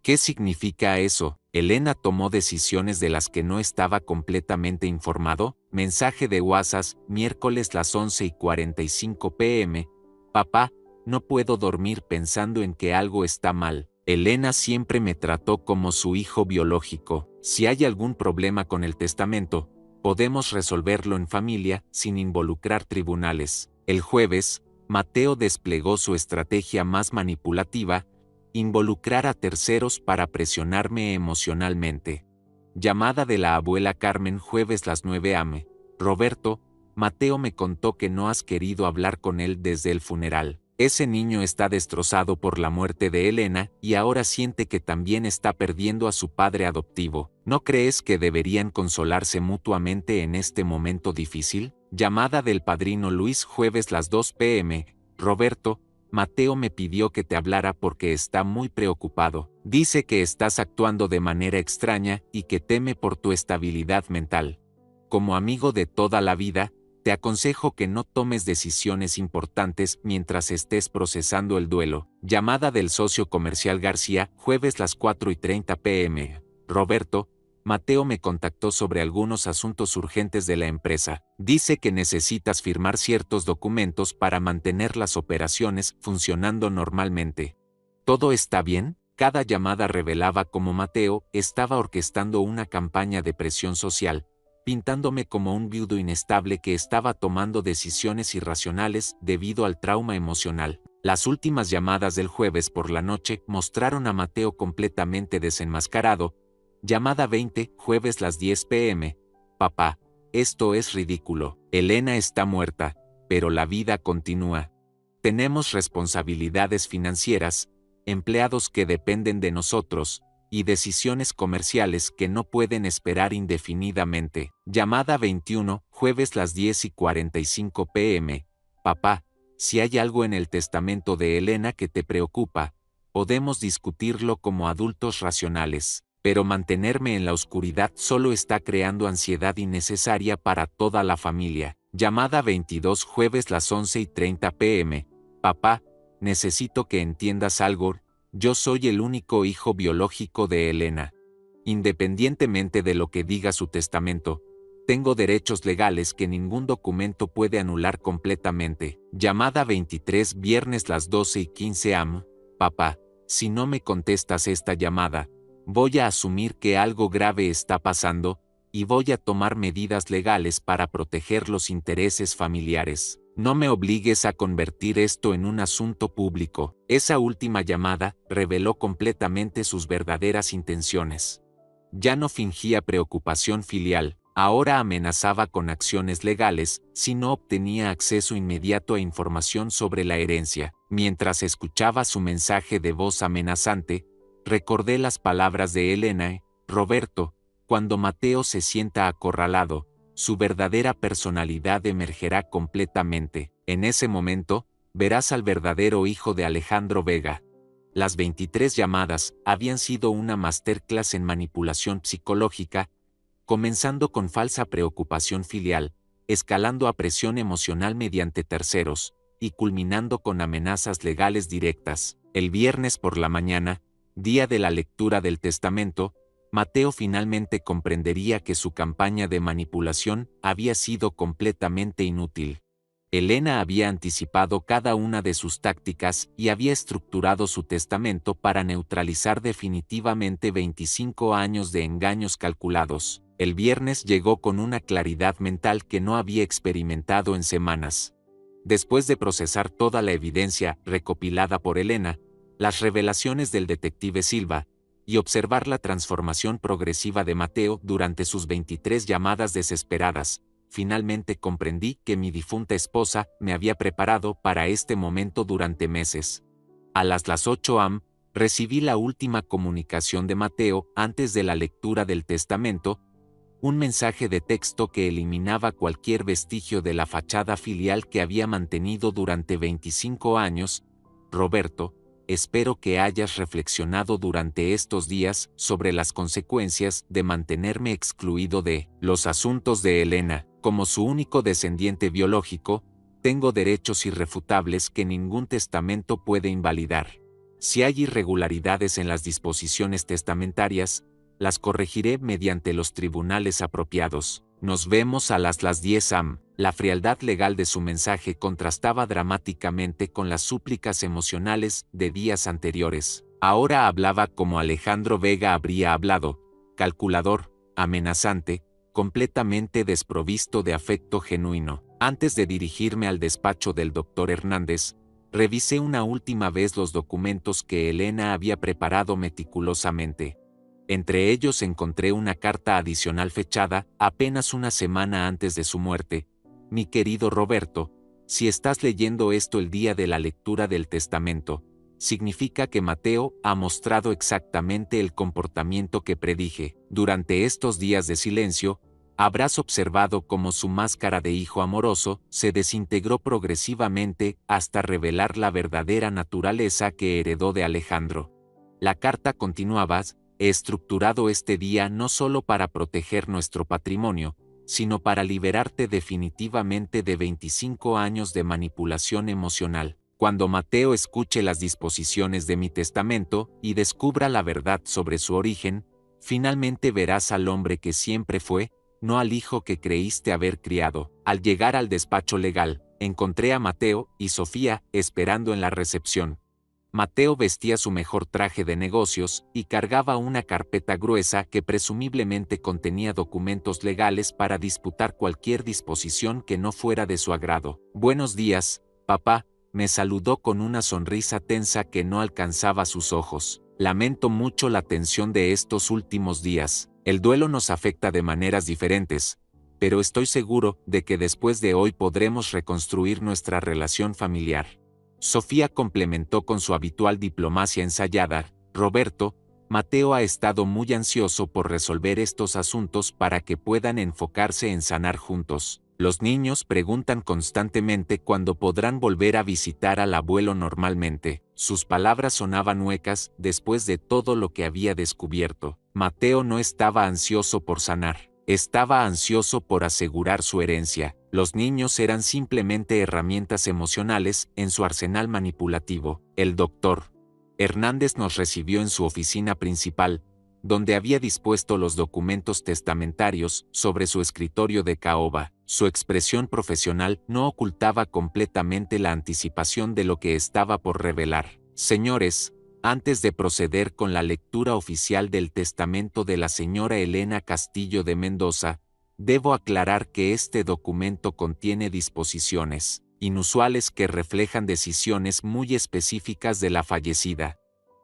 ¿Qué significa eso? ¿Elena tomó decisiones de las que no estaba completamente informado? Mensaje de WhatsApp, miércoles las 11:45 p.m. Papá, no puedo dormir pensando en que algo está mal. Elena siempre me trató como su hijo biológico. Si hay algún problema con el testamento, podemos resolverlo en familia sin involucrar tribunales. El jueves, Mateo desplegó su estrategia más manipulativa, involucrar a terceros para presionarme emocionalmente. Llamada de la abuela Carmen jueves las 9 am. Roberto, Mateo me contó que no has querido hablar con él desde el funeral. Ese niño está destrozado por la muerte de Elena y ahora siente que también está perdiendo a su padre adoptivo. ¿No crees que deberían consolarse mutuamente en este momento difícil? Llamada del padrino Luis jueves las 2 p.m. Roberto, Mateo me pidió que te hablara porque está muy preocupado. Dice que estás actuando de manera extraña y que teme por tu estabilidad mental. Como amigo de toda la vida, te aconsejo que no tomes decisiones importantes mientras estés procesando el duelo. Llamada del socio comercial García, jueves las 4:30 p.m. Roberto, Mateo me contactó sobre algunos asuntos urgentes de la empresa. Dice que necesitas firmar ciertos documentos para mantener las operaciones funcionando normalmente. ¿Todo está bien? Cada llamada revelaba cómo Mateo estaba orquestando una campaña de presión social, pintándome como un viudo inestable que estaba tomando decisiones irracionales debido al trauma emocional. Las últimas llamadas del jueves por la noche mostraron a Mateo completamente desenmascarado. Llamada 20, jueves las 10 p.m. Papá, esto es ridículo. Elena está muerta, pero la vida continúa. Tenemos responsabilidades financieras, empleados que dependen de nosotros, y decisiones comerciales que no pueden esperar indefinidamente. Llamada 21, jueves las 10:45 p.m. Papá, si hay algo en el testamento de Elena que te preocupa, podemos discutirlo como adultos racionales, pero mantenerme en la oscuridad solo está creando ansiedad innecesaria para toda la familia. Llamada 22, jueves las 11:30 p.m. Papá, necesito que entiendas algo. Yo soy el único hijo biológico de Elena. Independientemente de lo que diga su testamento, tengo derechos legales que ningún documento puede anular completamente. Llamada 23, viernes las 12:15 am. Papá, si no me contestas esta llamada, voy a asumir que algo grave está pasando, y voy a tomar medidas legales para proteger los intereses familiares. No me obligues a convertir esto en un asunto público. Esa última llamada reveló completamente sus verdaderas intenciones. Ya no fingía preocupación filial, ahora amenazaba con acciones legales si no obtenía acceso inmediato a información sobre la herencia. Mientras escuchaba su mensaje de voz amenazante, recordé las palabras de Elena: Roberto, cuando Mateo se sienta acorralado, su verdadera personalidad emergerá completamente. En ese momento, verás al verdadero hijo de Alejandro Vega. Las 23 llamadas habían sido una masterclass en manipulación psicológica, comenzando con falsa preocupación filial, escalando a presión emocional mediante terceros, y culminando con amenazas legales directas. El viernes por la mañana, día de la lectura del testamento, Mateo finalmente comprendería que su campaña de manipulación había sido completamente inútil. Elena había anticipado cada una de sus tácticas y había estructurado su testamento para neutralizar definitivamente 25 años de engaños calculados. El viernes llegó con una claridad mental que no había experimentado en semanas. Después de procesar toda la evidencia recopilada por Elena, las revelaciones del detective Silva, y observar la transformación progresiva de Mateo durante sus 23 llamadas desesperadas, finalmente comprendí que mi difunta esposa me había preparado para este momento durante meses. A las 8 am, recibí la última comunicación de Mateo antes de la lectura del testamento, un mensaje de texto que eliminaba cualquier vestigio de la fachada filial que había mantenido durante 25 años. Roberto, espero que hayas reflexionado durante estos días sobre las consecuencias de mantenerme excluido de los asuntos de Elena. Como su único descendiente biológico, tengo derechos irrefutables que ningún testamento puede invalidar. Si hay irregularidades en las disposiciones testamentarias, las corregiré mediante los tribunales apropiados. Nos vemos a las 10 am. La frialdad legal de su mensaje contrastaba dramáticamente con las súplicas emocionales de días anteriores. Ahora hablaba como Alejandro Vega habría hablado, calculador, amenazante, completamente desprovisto de afecto genuino. Antes de dirigirme al despacho del doctor Hernández, revisé una última vez los documentos que Elena había preparado meticulosamente. Entre ellos encontré una carta adicional fechada apenas una semana antes de su muerte. Mi querido Roberto, si estás leyendo esto el día de la lectura del testamento, significa que Mateo ha mostrado exactamente el comportamiento que predije. Durante estos días de silencio, habrás observado cómo su máscara de hijo amoroso se desintegró progresivamente hasta revelar la verdadera naturaleza que heredó de Alejandro. La carta continuaba: he estructurado este día no solo para proteger nuestro patrimonio, sino para liberarte definitivamente de 25 años de manipulación emocional. Cuando Mateo escuche las disposiciones de mi testamento y descubra la verdad sobre su origen, finalmente verás al hombre que siempre fue, no al hijo que creíste haber criado. Al llegar al despacho legal, encontré a Mateo y Sofía esperando en la recepción. Mateo vestía su mejor traje de negocios y cargaba una carpeta gruesa que presumiblemente contenía documentos legales para disputar cualquier disposición que no fuera de su agrado. «Buenos días, papá», me saludó con una sonrisa tensa que no alcanzaba sus ojos. «Lamento mucho la tensión de estos últimos días. El duelo nos afecta de maneras diferentes, pero estoy seguro de que después de hoy podremos reconstruir nuestra relación familiar». Sofía complementó con su habitual diplomacia ensayada: «Roberto, Mateo ha estado muy ansioso por resolver estos asuntos para que puedan enfocarse en sanar juntos. Los niños preguntan constantemente cuándo podrán volver a visitar al abuelo normalmente». Sus palabras sonaban huecas después de todo lo que había descubierto. Mateo no estaba ansioso por sanar. Estaba ansioso por asegurar su herencia. Los niños eran simplemente herramientas emocionales en su arsenal manipulativo. El doctor Hernández nos recibió en su oficina principal, donde había dispuesto los documentos testamentarios sobre su escritorio de caoba. Su expresión profesional no ocultaba completamente la anticipación de lo que estaba por revelar. «Señores, antes de proceder con la lectura oficial del testamento de la señora Elena Castillo de Mendoza, debo aclarar que este documento contiene disposiciones inusuales que reflejan decisiones muy específicas de la fallecida».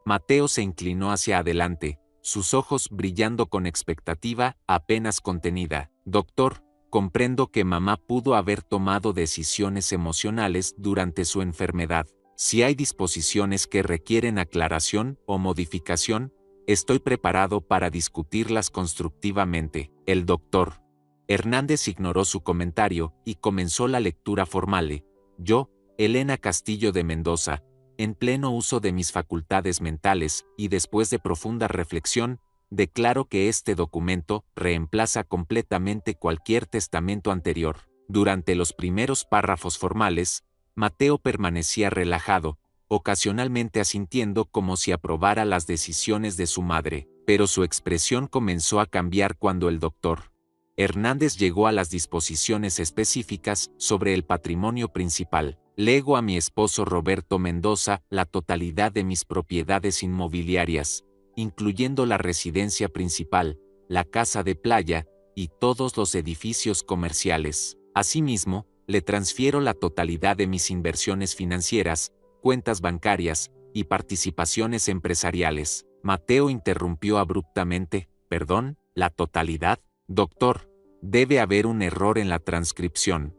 Mateo se inclinó hacia adelante, sus ojos brillando con expectativa apenas contenida. «Doctor, comprendo que mamá pudo haber tomado decisiones emocionales durante su enfermedad. Si hay disposiciones que requieren aclaración o modificación, estoy preparado para discutirlas constructivamente». El doctor Hernández ignoró su comentario y comenzó la lectura formal. «Yo, Elena Castillo de Mendoza, en pleno uso de mis facultades mentales y después de profunda reflexión, declaro que este documento reemplaza completamente cualquier testamento anterior». Durante los primeros párrafos formales, Mateo permanecía relajado, ocasionalmente asintiendo como si aprobara las decisiones de su madre, pero su expresión comenzó a cambiar cuando el doctor Hernández llegó a las disposiciones específicas sobre el patrimonio principal. «Lego a mi esposo Roberto Mendoza la totalidad de mis propiedades inmobiliarias, incluyendo la residencia principal, la casa de playa y todos los edificios comerciales. Asimismo, le transfiero la totalidad de mis inversiones financieras, cuentas bancarias y participaciones empresariales». Mateo interrumpió abruptamente: «¿Perdón? ¿La totalidad? Doctor, debe haber un error en la transcripción.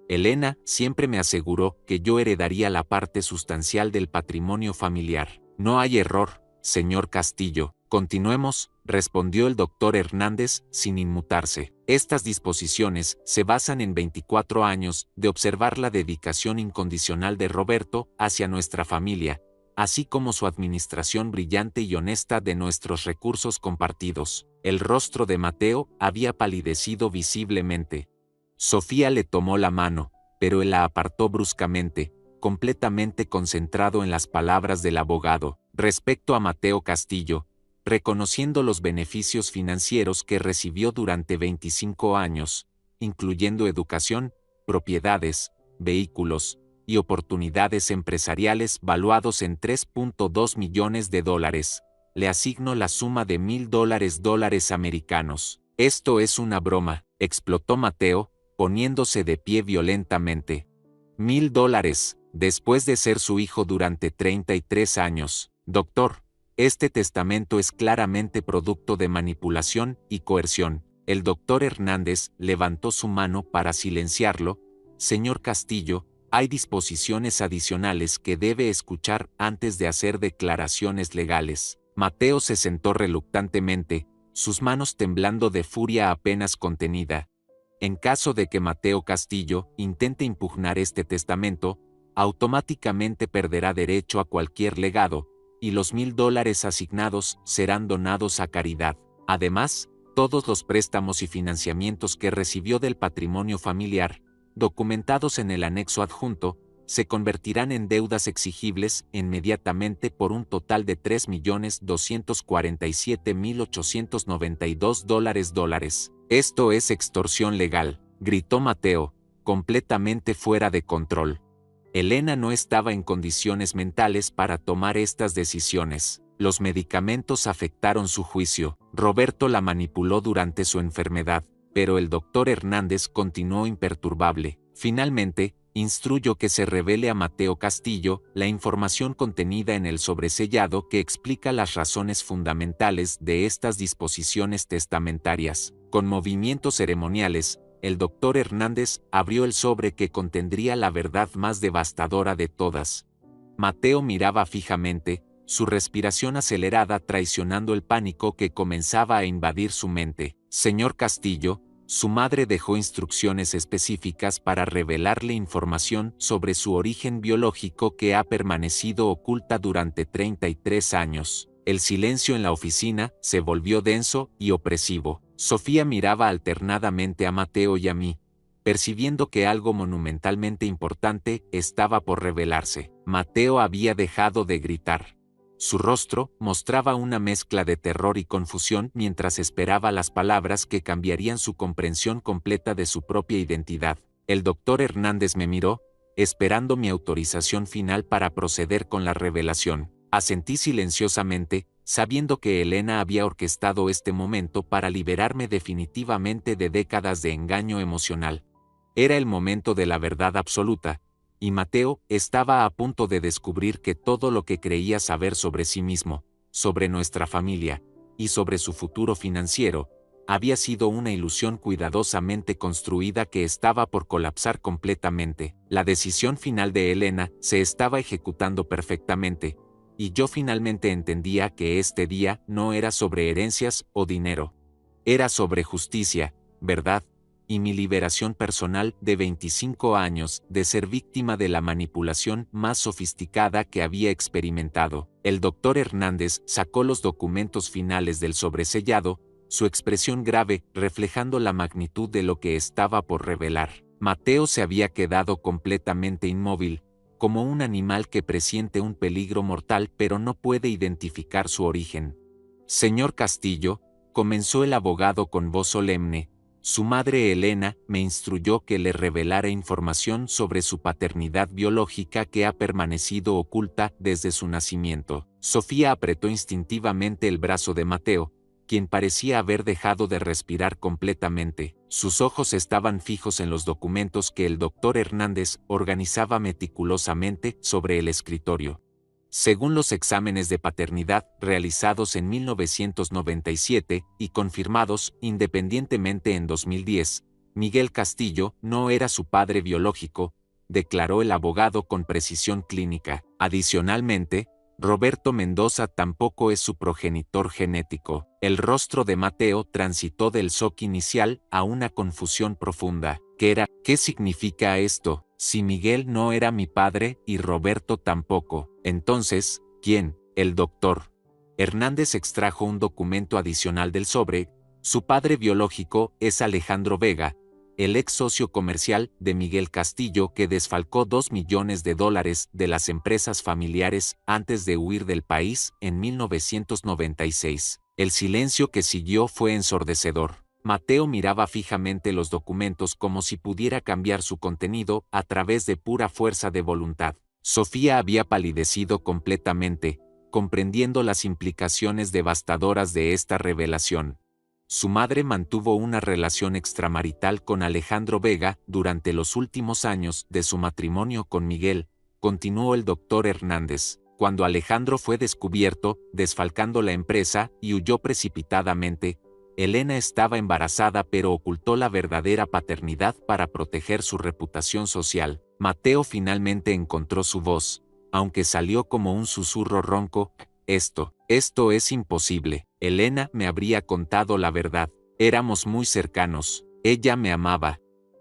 Elena siempre me aseguró que yo heredaría la parte sustancial del patrimonio familiar». «No hay error, señor Castillo. Continuemos», respondió el doctor Hernández sin inmutarse. «Estas disposiciones se basan en 24 años de observar la dedicación incondicional de Roberto hacia nuestra familia, así como su administración brillante y honesta de nuestros recursos compartidos». El rostro de Mateo había palidecido visiblemente. Sofía le tomó la mano, pero él la apartó bruscamente, completamente concentrado en las palabras del abogado. Respecto a Mateo Castillo, reconociendo los beneficios financieros que recibió durante 25 años, incluyendo educación, propiedades, vehículos y oportunidades empresariales valuados en $3.2 millones, le asigno la suma de $1,000 americanos. «Esto es una broma», explotó Mateo, poniéndose de pie violentamente. $1000, después de ser su hijo durante 33 años. Doctor, este testamento es claramente producto de manipulación y coerción. El doctor Hernández levantó su mano para silenciarlo. Señor Castillo, hay disposiciones adicionales que debe escuchar antes de hacer declaraciones legales. Mateo se sentó reluctantemente, sus manos temblando de furia apenas contenida. En caso de que Mateo Castillo intente impugnar este testamento, automáticamente perderá derecho a cualquier legado, y los $1000 asignados serán donados a caridad. Además, todos los préstamos y financiamientos que recibió del patrimonio familiar, documentados en el anexo adjunto, se convertirán en deudas exigibles inmediatamente por un total de $3.247.892. Esto es extorsión legal, gritó Mateo, completamente fuera de control. Elena no estaba en condiciones mentales para tomar estas decisiones. Los medicamentos afectaron su juicio. Roberto la manipuló durante su enfermedad, pero el doctor Hernández continuó imperturbable. Finalmente, instruyo que se revele a Mateo Castillo la información contenida en el sobresellado que explica las razones fundamentales de estas disposiciones testamentarias. Con movimientos ceremoniales, el doctor Hernández abrió el sobre que contendría la verdad más devastadora de todas. Mateo miraba fijamente, su respiración acelerada traicionando el pánico que comenzaba a invadir su mente. Señor Castillo, su madre dejó instrucciones específicas para revelarle información sobre su origen biológico que ha permanecido oculta durante 33 años. El silencio en la oficina se volvió denso y opresivo. Sofía miraba alternadamente a Mateo y a mí, percibiendo que algo monumentalmente importante estaba por revelarse. Mateo había dejado de gritar. Su rostro mostraba una mezcla de terror y confusión mientras esperaba las palabras que cambiarían su comprensión completa de su propia identidad. El doctor Hernández me miró, esperando mi autorización final para proceder con la revelación. Asentí silenciosamente, sabiendo que Elena había orquestado este momento para liberarme definitivamente de décadas de engaño emocional. Era el momento de la verdad absoluta, y Mateo estaba a punto de descubrir que todo lo que creía saber sobre sí mismo, sobre nuestra familia, y sobre su futuro financiero, había sido una ilusión cuidadosamente construida que estaba por colapsar completamente. La decisión final de Elena se estaba ejecutando perfectamente, y yo finalmente entendía que este día no era sobre herencias o dinero. Era sobre justicia, verdad, y mi liberación personal de 25 años de ser víctima de la manipulación más sofisticada que había experimentado. El doctor Hernández sacó los documentos finales del sobresellado, su expresión grave reflejando la magnitud de lo que estaba por revelar. Mateo se había quedado completamente inmóvil, como un animal que presiente un peligro mortal pero no puede identificar su origen. Señor Castillo, comenzó el abogado con voz solemne, su madre Elena me instruyó que le revelara información sobre su paternidad biológica que ha permanecido oculta desde su nacimiento. Sofía apretó instintivamente el brazo de Mateo, quien parecía haber dejado de respirar completamente. Sus ojos estaban fijos en los documentos que el doctor Hernández organizaba meticulosamente sobre el escritorio. Según los exámenes de paternidad realizados en 1997 y confirmados independientemente en 2010, Miguel Castillo no era su padre biológico, declaró el abogado con precisión clínica. Adicionalmente, Roberto Mendoza tampoco es su progenitor genético. El rostro de Mateo transitó del shock inicial a una confusión profunda. ¿Qué significa esto? Si Miguel no era mi padre y Roberto tampoco, entonces, ¿quién? El doctor Hernández extrajo un documento adicional del sobre. Su padre biológico es Alejandro Vega, el ex socio comercial de Miguel Castillo que desfalcó $2 millones de las empresas familiares antes de huir del país en 1996. El silencio que siguió fue ensordecedor. Mateo miraba fijamente los documentos como si pudiera cambiar su contenido a través de pura fuerza de voluntad. Sofía había palidecido completamente, comprendiendo las implicaciones devastadoras de esta revelación. Su madre mantuvo una relación extramarital con Alejandro Vega durante los últimos años de su matrimonio con Miguel, continuó el doctor Hernández. Cuando Alejandro fue descubierto, desfalcando la empresa y huyó precipitadamente, Elena estaba embarazada pero ocultó la verdadera paternidad para proteger su reputación social. Mateo finalmente encontró su voz, aunque salió como un susurro ronco: esto es imposible. Elena me habría contado la verdad. Éramos muy cercanos. Ella me amaba.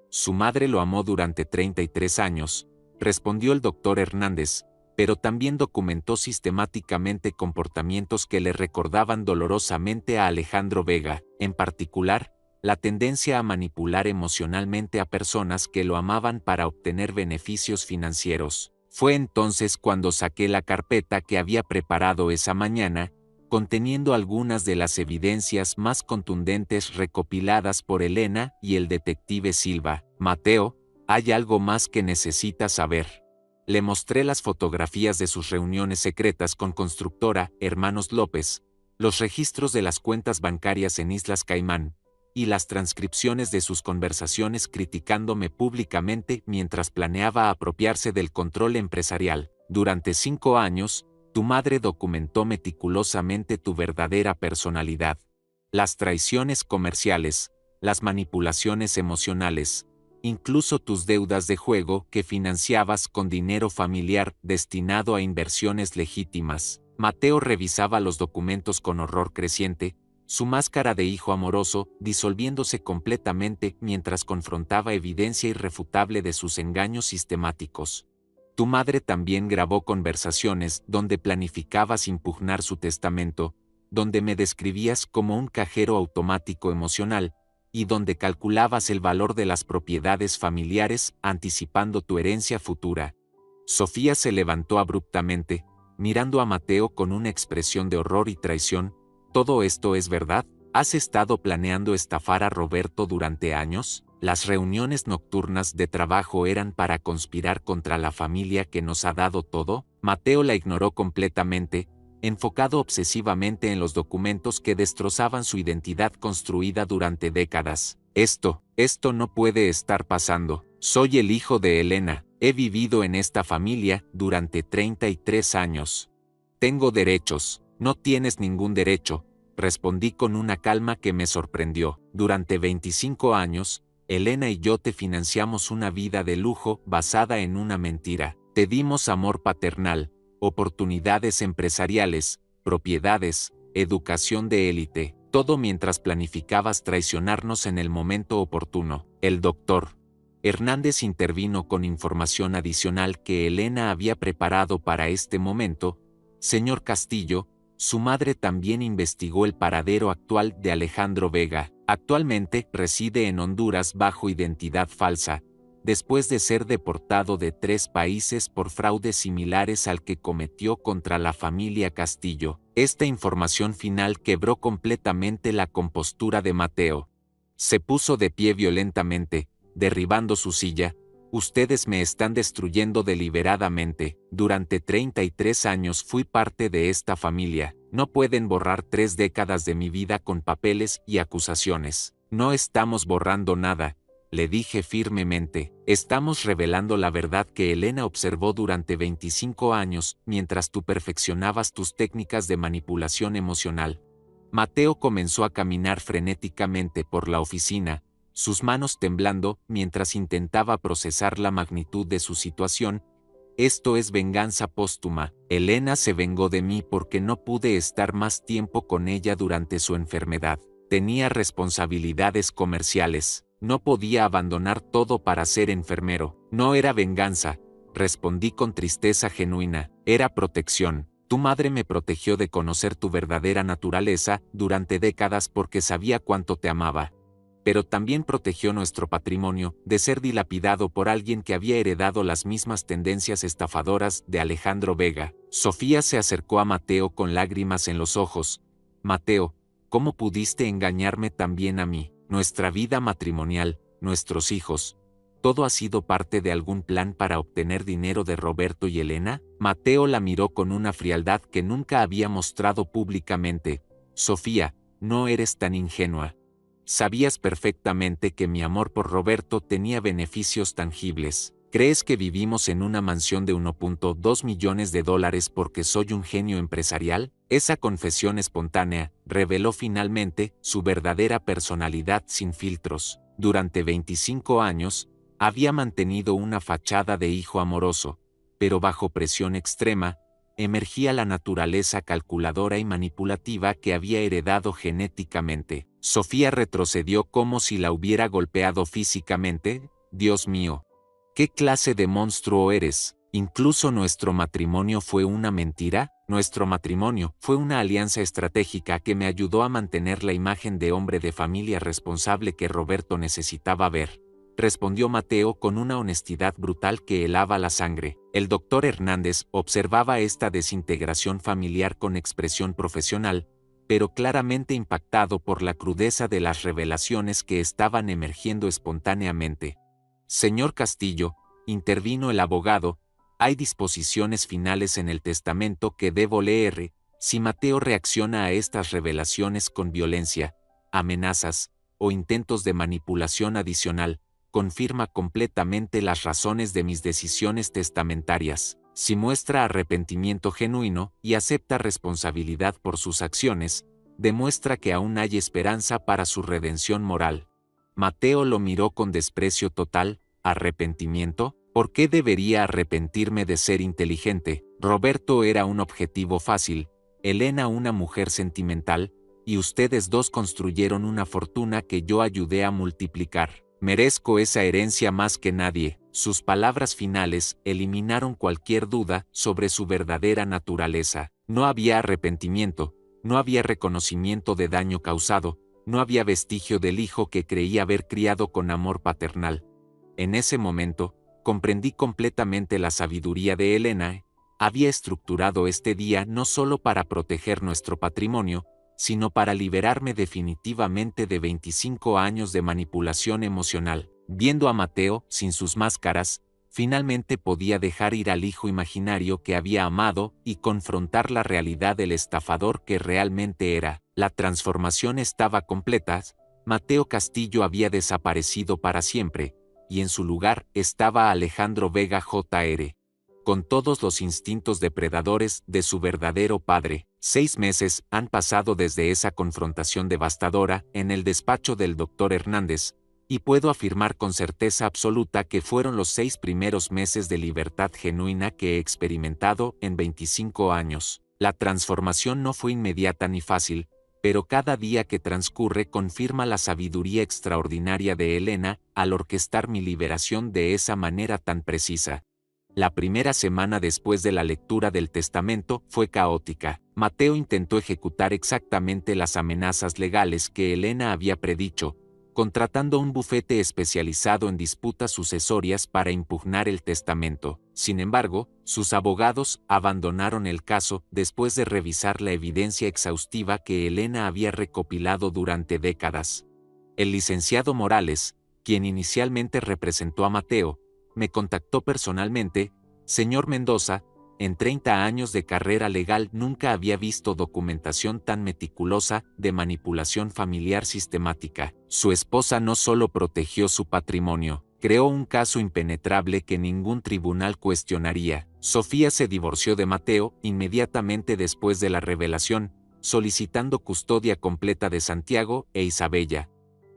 Su madre lo amó durante 33 años, respondió el doctor Hernández, pero también documentó sistemáticamente comportamientos que le recordaban dolorosamente a Alejandro Vega, en particular, la tendencia a manipular emocionalmente a personas que lo amaban para obtener beneficios financieros. Fue entonces cuando saqué la carpeta que había preparado esa mañana, conteniendo algunas de las evidencias más contundentes recopiladas por Elena y el detective Silva. Mateo, hay algo más que necesitas saber. Le mostré las fotografías de sus reuniones secretas con Constructora Hermanos López, los registros de las cuentas bancarias en Islas Caimán, y las transcripciones de sus conversaciones criticándome públicamente mientras planeaba apropiarse del control empresarial. Durante 5 años, tu madre documentó meticulosamente tu verdadera personalidad. Las traiciones comerciales, las manipulaciones emocionales, incluso tus deudas de juego que financiabas con dinero familiar destinado a inversiones legítimas. Mateo revisaba los documentos con horror creciente, su máscara de hijo amoroso disolviéndose completamente mientras confrontaba evidencia irrefutable de sus engaños sistemáticos. Tu madre también grabó conversaciones donde planificabas impugnar su testamento, donde me describías como un cajero automático emocional, y donde calculabas el valor de las propiedades familiares anticipando tu herencia futura. Sofía se levantó abruptamente, mirando a Mateo con una expresión de horror y traición. ¿Todo esto es verdad? ¿Has estado planeando estafar a Roberto durante años? Las reuniones nocturnas de trabajo eran para conspirar contra la familia que nos ha dado todo. Mateo la ignoró completamente, enfocado obsesivamente en los documentos que destrozaban su identidad construida durante décadas. Esto no puede estar pasando. Soy el hijo de Elena. He vivido en esta familia durante 33 años. Tengo derechos. No tienes ningún derecho, respondí con una calma que me sorprendió. Durante 25 años, Elena y yo te financiamos una vida de lujo basada en una mentira. Te dimos amor paternal, oportunidades empresariales, propiedades, educación de élite, todo mientras planificabas traicionarnos en el momento oportuno. El doctor Hernández intervino con información adicional que Elena había preparado para este momento. Señor Castillo, su madre también investigó el paradero actual de Alejandro Vega. Actualmente reside en Honduras bajo identidad falsa, después de ser deportado de 3 países por fraudes similares al que cometió contra la familia Castillo. Esta información final quebró completamente la compostura de Mateo. Se puso de pie violentamente, derribando su silla. Ustedes me están destruyendo deliberadamente. Durante 33 años fui parte de esta familia. No pueden borrar 3 décadas de mi vida con papeles y acusaciones. No estamos borrando nada, le dije firmemente. Estamos revelando la verdad que Elena observó durante 25 años mientras tú perfeccionabas tus técnicas de manipulación emocional. Mateo comenzó a caminar frenéticamente por la oficina, sus manos temblando mientras intentaba procesar la magnitud de su situación. Esto es venganza póstuma. Elena se vengó de mí porque no pude estar más tiempo con ella durante su enfermedad. Tenía responsabilidades comerciales. No podía abandonar todo para ser enfermero. No era venganza, respondí con tristeza genuina. Era protección. Tu madre me protegió de conocer tu verdadera naturaleza durante décadas porque sabía cuánto te amaba. Pero también protegió nuestro patrimonio de ser dilapidado por alguien que había heredado las mismas tendencias estafadoras de Alejandro Vega. Sofía se acercó a Mateo con lágrimas en los ojos. Mateo, ¿cómo pudiste engañarme también a mí? Nuestra vida matrimonial, nuestros hijos, ¿todo ha sido parte de algún plan para obtener dinero de Roberto y Elena? Mateo la miró con una frialdad que nunca había mostrado públicamente. Sofía, no eres tan ingenua. Sabías perfectamente que mi amor por Roberto tenía beneficios tangibles. ¿Crees que vivimos en una mansión de 1.2 millones de dólares porque soy un genio empresarial? Esa confesión espontánea reveló finalmente su verdadera personalidad sin filtros. Durante 25 años, había mantenido una fachada de hijo amoroso, pero bajo presión extrema, emergía la naturaleza calculadora y manipulativa que había heredado genéticamente. Sofía retrocedió como si la hubiera golpeado físicamente. Dios mío, ¿qué clase de monstruo eres? ¿Incluso nuestro matrimonio fue una mentira? Nuestro matrimonio fue una alianza estratégica que me ayudó a mantener la imagen de hombre de familia responsable que Roberto necesitaba ver, respondió Mateo con una honestidad brutal que helaba la sangre. El doctor Hernández observaba esta desintegración familiar con expresión profesional, pero claramente impactado por la crudeza de las revelaciones que estaban emergiendo espontáneamente. Señor Castillo, intervino el abogado, hay disposiciones finales en el testamento que debo leer. Si Mateo reacciona a estas revelaciones con violencia, amenazas o intentos de manipulación adicional, confirma completamente las razones de mis decisiones testamentarias. Si muestra arrepentimiento genuino y acepta responsabilidad por sus acciones, demuestra que aún hay esperanza para su redención moral. Mateo lo miró con desprecio total. ¿Arrepentimiento? ¿Por qué debería arrepentirme de ser inteligente? Roberto era un objetivo fácil, Elena una mujer sentimental, y ustedes dos construyeron una fortuna que yo ayudé a multiplicar. Merezco esa herencia más que nadie. Sus palabras finales eliminaron cualquier duda sobre su verdadera naturaleza. No había arrepentimiento, no había reconocimiento de daño causado, no había vestigio del hijo que creía haber criado con amor paternal. En ese momento, comprendí completamente la sabiduría de Elena. Había estructurado este día no solo para proteger nuestro patrimonio, sino para liberarme definitivamente de 25 años de manipulación emocional. Viendo a Mateo, sin sus máscaras, finalmente podía dejar ir al hijo imaginario que había amado y confrontar la realidad del estafador que realmente era. La transformación estaba completa. Mateo Castillo había desaparecido para siempre, y en su lugar estaba Alejandro Vega Jr., con todos los instintos depredadores de su verdadero padre. 6 meses han pasado desde esa confrontación devastadora en el despacho del doctor Hernández, y puedo afirmar con certeza absoluta que fueron los 6 primeros meses de libertad genuina que he experimentado en 25 años. La transformación no fue inmediata ni fácil, pero cada día que transcurre confirma la sabiduría extraordinaria de Elena al orquestar mi liberación de esa manera tan precisa. La primera semana después de la lectura del testamento fue caótica. Mateo intentó ejecutar exactamente las amenazas legales que Elena había predicho, contratando un bufete especializado en disputas sucesorias para impugnar el testamento. Sin embargo, sus abogados abandonaron el caso después de revisar la evidencia exhaustiva que Elena había recopilado durante décadas. El licenciado Morales, quien inicialmente representó a Mateo, me contactó personalmente. Señor Mendoza, en 30 años de carrera legal nunca había visto documentación tan meticulosa de manipulación familiar sistemática. Su esposa no solo protegió su patrimonio, creó un caso impenetrable que ningún tribunal cuestionaría. Sofía se divorció de Mateo inmediatamente después de la revelación, solicitando custodia completa de Santiago e Isabella.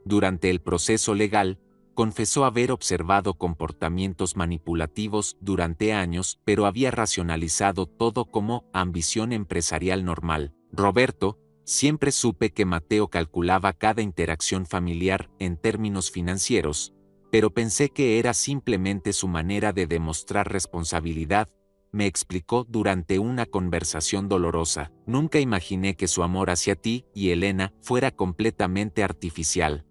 Durante el proceso legal, confesó haber observado comportamientos manipulativos durante años, pero había racionalizado todo como ambición empresarial normal. Roberto, siempre supe que Mateo calculaba cada interacción familiar en términos financieros, pero pensé que era simplemente su manera de demostrar responsabilidad, me explicó durante una conversación dolorosa. Nunca imaginé que su amor hacia ti y Elena fuera completamente artificial.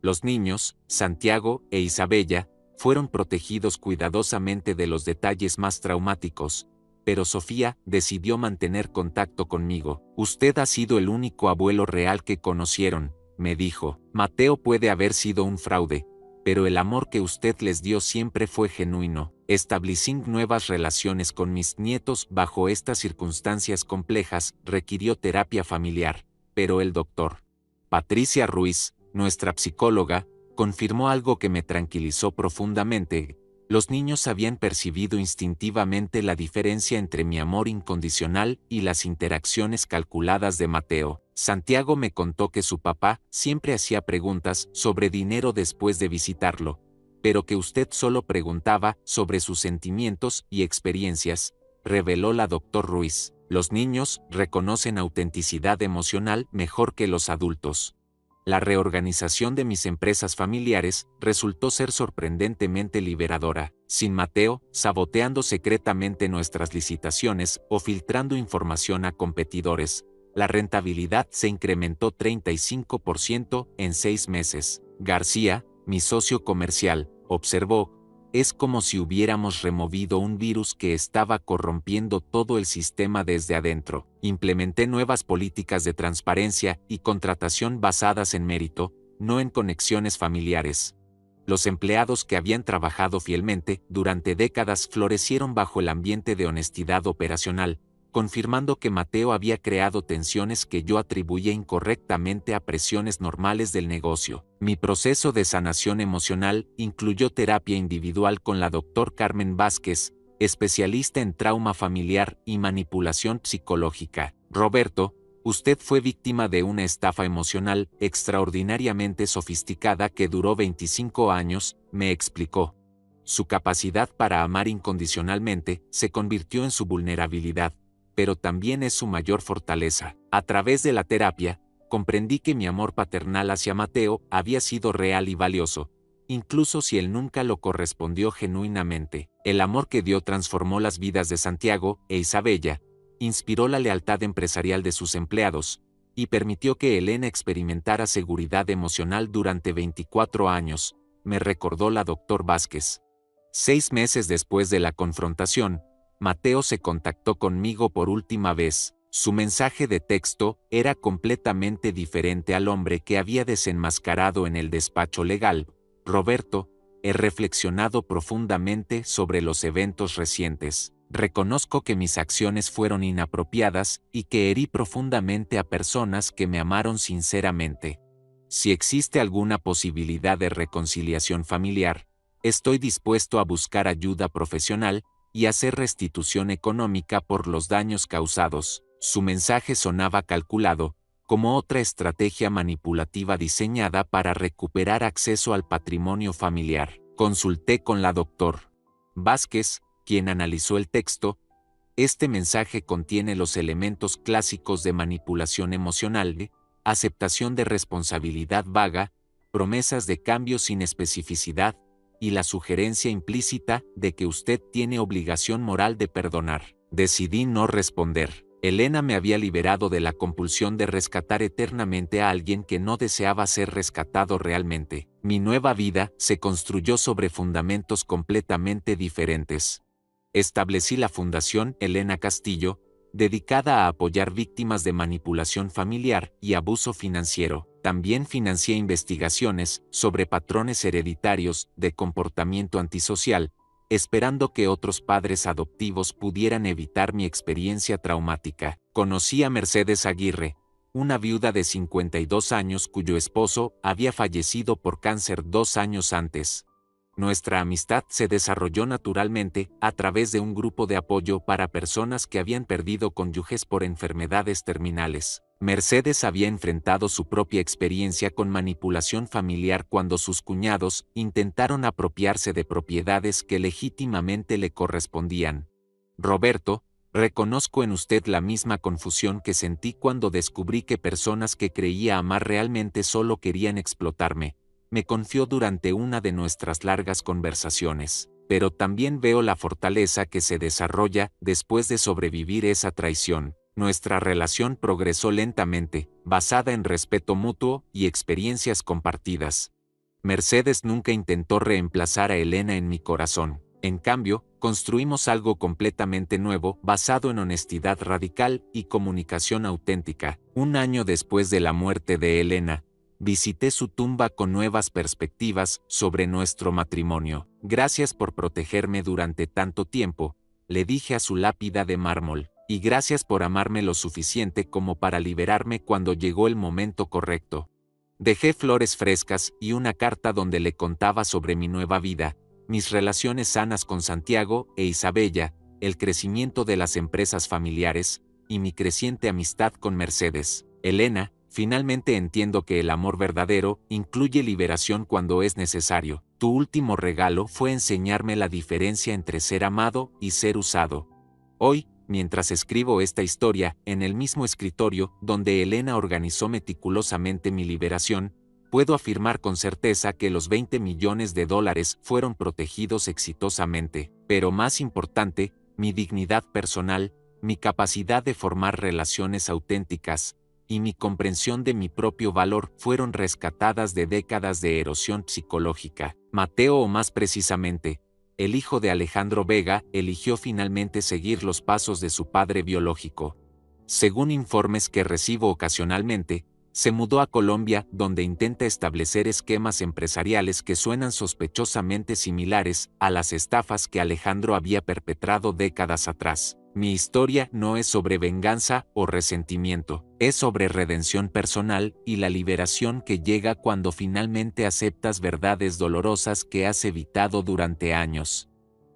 Los niños, Santiago e Isabella, fueron protegidos cuidadosamente de los detalles más traumáticos, pero Sofía decidió mantener contacto conmigo. Usted ha sido el único abuelo real que conocieron, me dijo. Mateo puede haber sido un fraude, pero el amor que usted les dio siempre fue genuino. Establecí nuevas relaciones con mis nietos bajo estas circunstancias complejas requirió terapia familiar, pero el doctor Patricia Ruiz, nuestra psicóloga, confirmó algo que me tranquilizó profundamente. Los niños habían percibido instintivamente la diferencia entre mi amor incondicional y las interacciones calculadas de Mateo. Santiago me contó que su papá siempre hacía preguntas sobre dinero después de visitarlo, pero que usted solo preguntaba sobre sus sentimientos y experiencias, reveló la doctor Ruiz. Los niños reconocen autenticidad emocional mejor que los adultos. La reorganización de mis empresas familiares resultó ser sorprendentemente liberadora, sin Mateo saboteando secretamente nuestras licitaciones o filtrando información a competidores. La rentabilidad se incrementó 35% en 6 meses. García, mi socio comercial, observó: es como si hubiéramos removido un virus que estaba corrompiendo todo el sistema desde adentro. Implementé nuevas políticas de transparencia y contratación basadas en mérito, no en conexiones familiares. Los empleados que habían trabajado fielmente durante décadas florecieron bajo el ambiente de honestidad operacional, confirmando que Mateo había creado tensiones que yo atribuía incorrectamente a presiones normales del negocio. Mi proceso de sanación emocional incluyó terapia individual con la doctor Carmen Vázquez, especialista en trauma familiar y manipulación psicológica. Roberto, usted fue víctima de una estafa emocional extraordinariamente sofisticada que duró 25 años, me explicó. Su capacidad para amar incondicionalmente se convirtió en su vulnerabilidad, pero también es su mayor fortaleza. A través de la terapia, comprendí que mi amor paternal hacia Mateo había sido real y valioso, incluso si él nunca lo correspondió genuinamente. El amor que dio transformó las vidas de Santiago e Isabella, inspiró la lealtad empresarial de sus empleados, y permitió que Elena experimentara seguridad emocional durante 24 años, me recordó la doctor Vázquez. 6 meses después de la confrontación, Mateo se contactó conmigo por última vez. Su mensaje de texto era completamente diferente al hombre que había desenmascarado en el despacho legal. Roberto, he reflexionado profundamente sobre los eventos recientes. Reconozco que mis acciones fueron inapropiadas y que herí profundamente a personas que me amaron sinceramente. Si existe alguna posibilidad de reconciliación familiar, estoy dispuesto a buscar ayuda profesional y hacer restitución económica por los daños causados. Su mensaje sonaba calculado, como otra estrategia manipulativa diseñada para recuperar acceso al patrimonio familiar. Consulté con la doctor Vázquez, quien analizó el texto. Este mensaje contiene los elementos clásicos de manipulación emocional, aceptación de responsabilidad vaga, promesas de cambio sin especificidad, y la sugerencia implícita de que usted tiene obligación moral de perdonar. Decidí no responder. Elena me había liberado de la compulsión de rescatar eternamente a alguien que no deseaba ser rescatado realmente. Mi nueva vida se construyó sobre fundamentos completamente diferentes. Establecí la Fundación Elena Castillo, dedicada a apoyar víctimas de manipulación familiar y abuso financiero. También financié investigaciones sobre patrones hereditarios de comportamiento antisocial, esperando que otros padres adoptivos pudieran evitar mi experiencia traumática. Conocí a Mercedes Aguirre, una viuda de 52 años cuyo esposo había fallecido por cáncer 2 años antes. Nuestra amistad se desarrolló naturalmente a través de un grupo de apoyo para personas que habían perdido cónyuges por enfermedades terminales. Mercedes había enfrentado su propia experiencia con manipulación familiar cuando sus cuñados intentaron apropiarse de propiedades que legítimamente le correspondían. Roberto, reconozco en usted la misma confusión que sentí cuando descubrí que personas que creía amar realmente solo querían explotarme. Me confió durante una de nuestras largas conversaciones, pero también veo la fortaleza que se desarrolla después de sobrevivir esa traición. Nuestra relación progresó lentamente, basada en respeto mutuo y experiencias compartidas. Mercedes nunca intentó reemplazar a Elena en mi corazón. En cambio, construimos algo completamente nuevo, basado en honestidad radical y comunicación auténtica. Un año después de la muerte de Elena, visité su tumba con nuevas perspectivas sobre nuestro matrimonio. Gracias por protegerme durante tanto tiempo, le dije a su lápida de mármol. Y gracias por amarme lo suficiente como para liberarme cuando llegó el momento correcto. Dejé flores frescas y una carta donde le contaba sobre mi nueva vida, mis relaciones sanas con Santiago e Isabella, el crecimiento de las empresas familiares y mi creciente amistad con Mercedes. Elena, finalmente entiendo que el amor verdadero incluye liberación cuando es necesario. Tu último regalo fue enseñarme la diferencia entre ser amado y ser usado. Hoy, mientras escribo esta historia, en el mismo escritorio donde Elena organizó meticulosamente mi liberación, puedo afirmar con certeza que los 20 millones de dólares fueron protegidos exitosamente, pero más importante, mi dignidad personal, mi capacidad de formar relaciones auténticas, y mi comprensión de mi propio valor fueron rescatadas de décadas de erosión psicológica. Mateo, o más precisamente, el hijo de Alejandro Vega, eligió finalmente seguir los pasos de su padre biológico. Según informes que recibo ocasionalmente, se mudó a Colombia, donde intenta establecer esquemas empresariales que suenan sospechosamente similares a las estafas que Alejandro había perpetrado décadas atrás. Mi historia no es sobre venganza o resentimiento, es sobre redención personal y la liberación que llega cuando finalmente aceptas verdades dolorosas que has evitado durante años.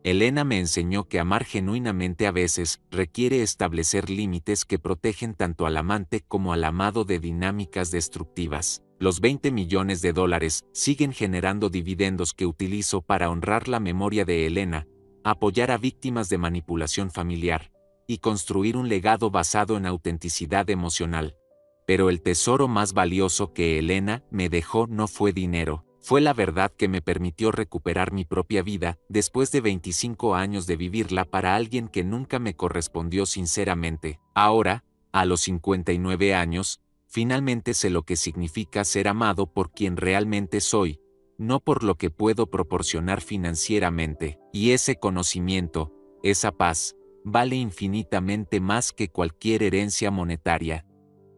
Elena me enseñó que amar genuinamente a veces requiere establecer límites que protegen tanto al amante como al amado de dinámicas destructivas. Los 20 millones de dólares siguen generando dividendos que utilizo para honrar la memoria de Elena, apoyar a víctimas de manipulación familiar y construir un legado basado en autenticidad emocional. Pero el tesoro más valioso que Elena me dejó no fue dinero. Fue la verdad que me permitió recuperar mi propia vida después de 25 años de vivirla para alguien que nunca me correspondió sinceramente. Ahora, a los 59 años, finalmente sé lo que significa ser amado por quien realmente soy, no por lo que puedo proporcionar financieramente. Y ese conocimiento, esa paz, vale infinitamente más que cualquier herencia monetaria.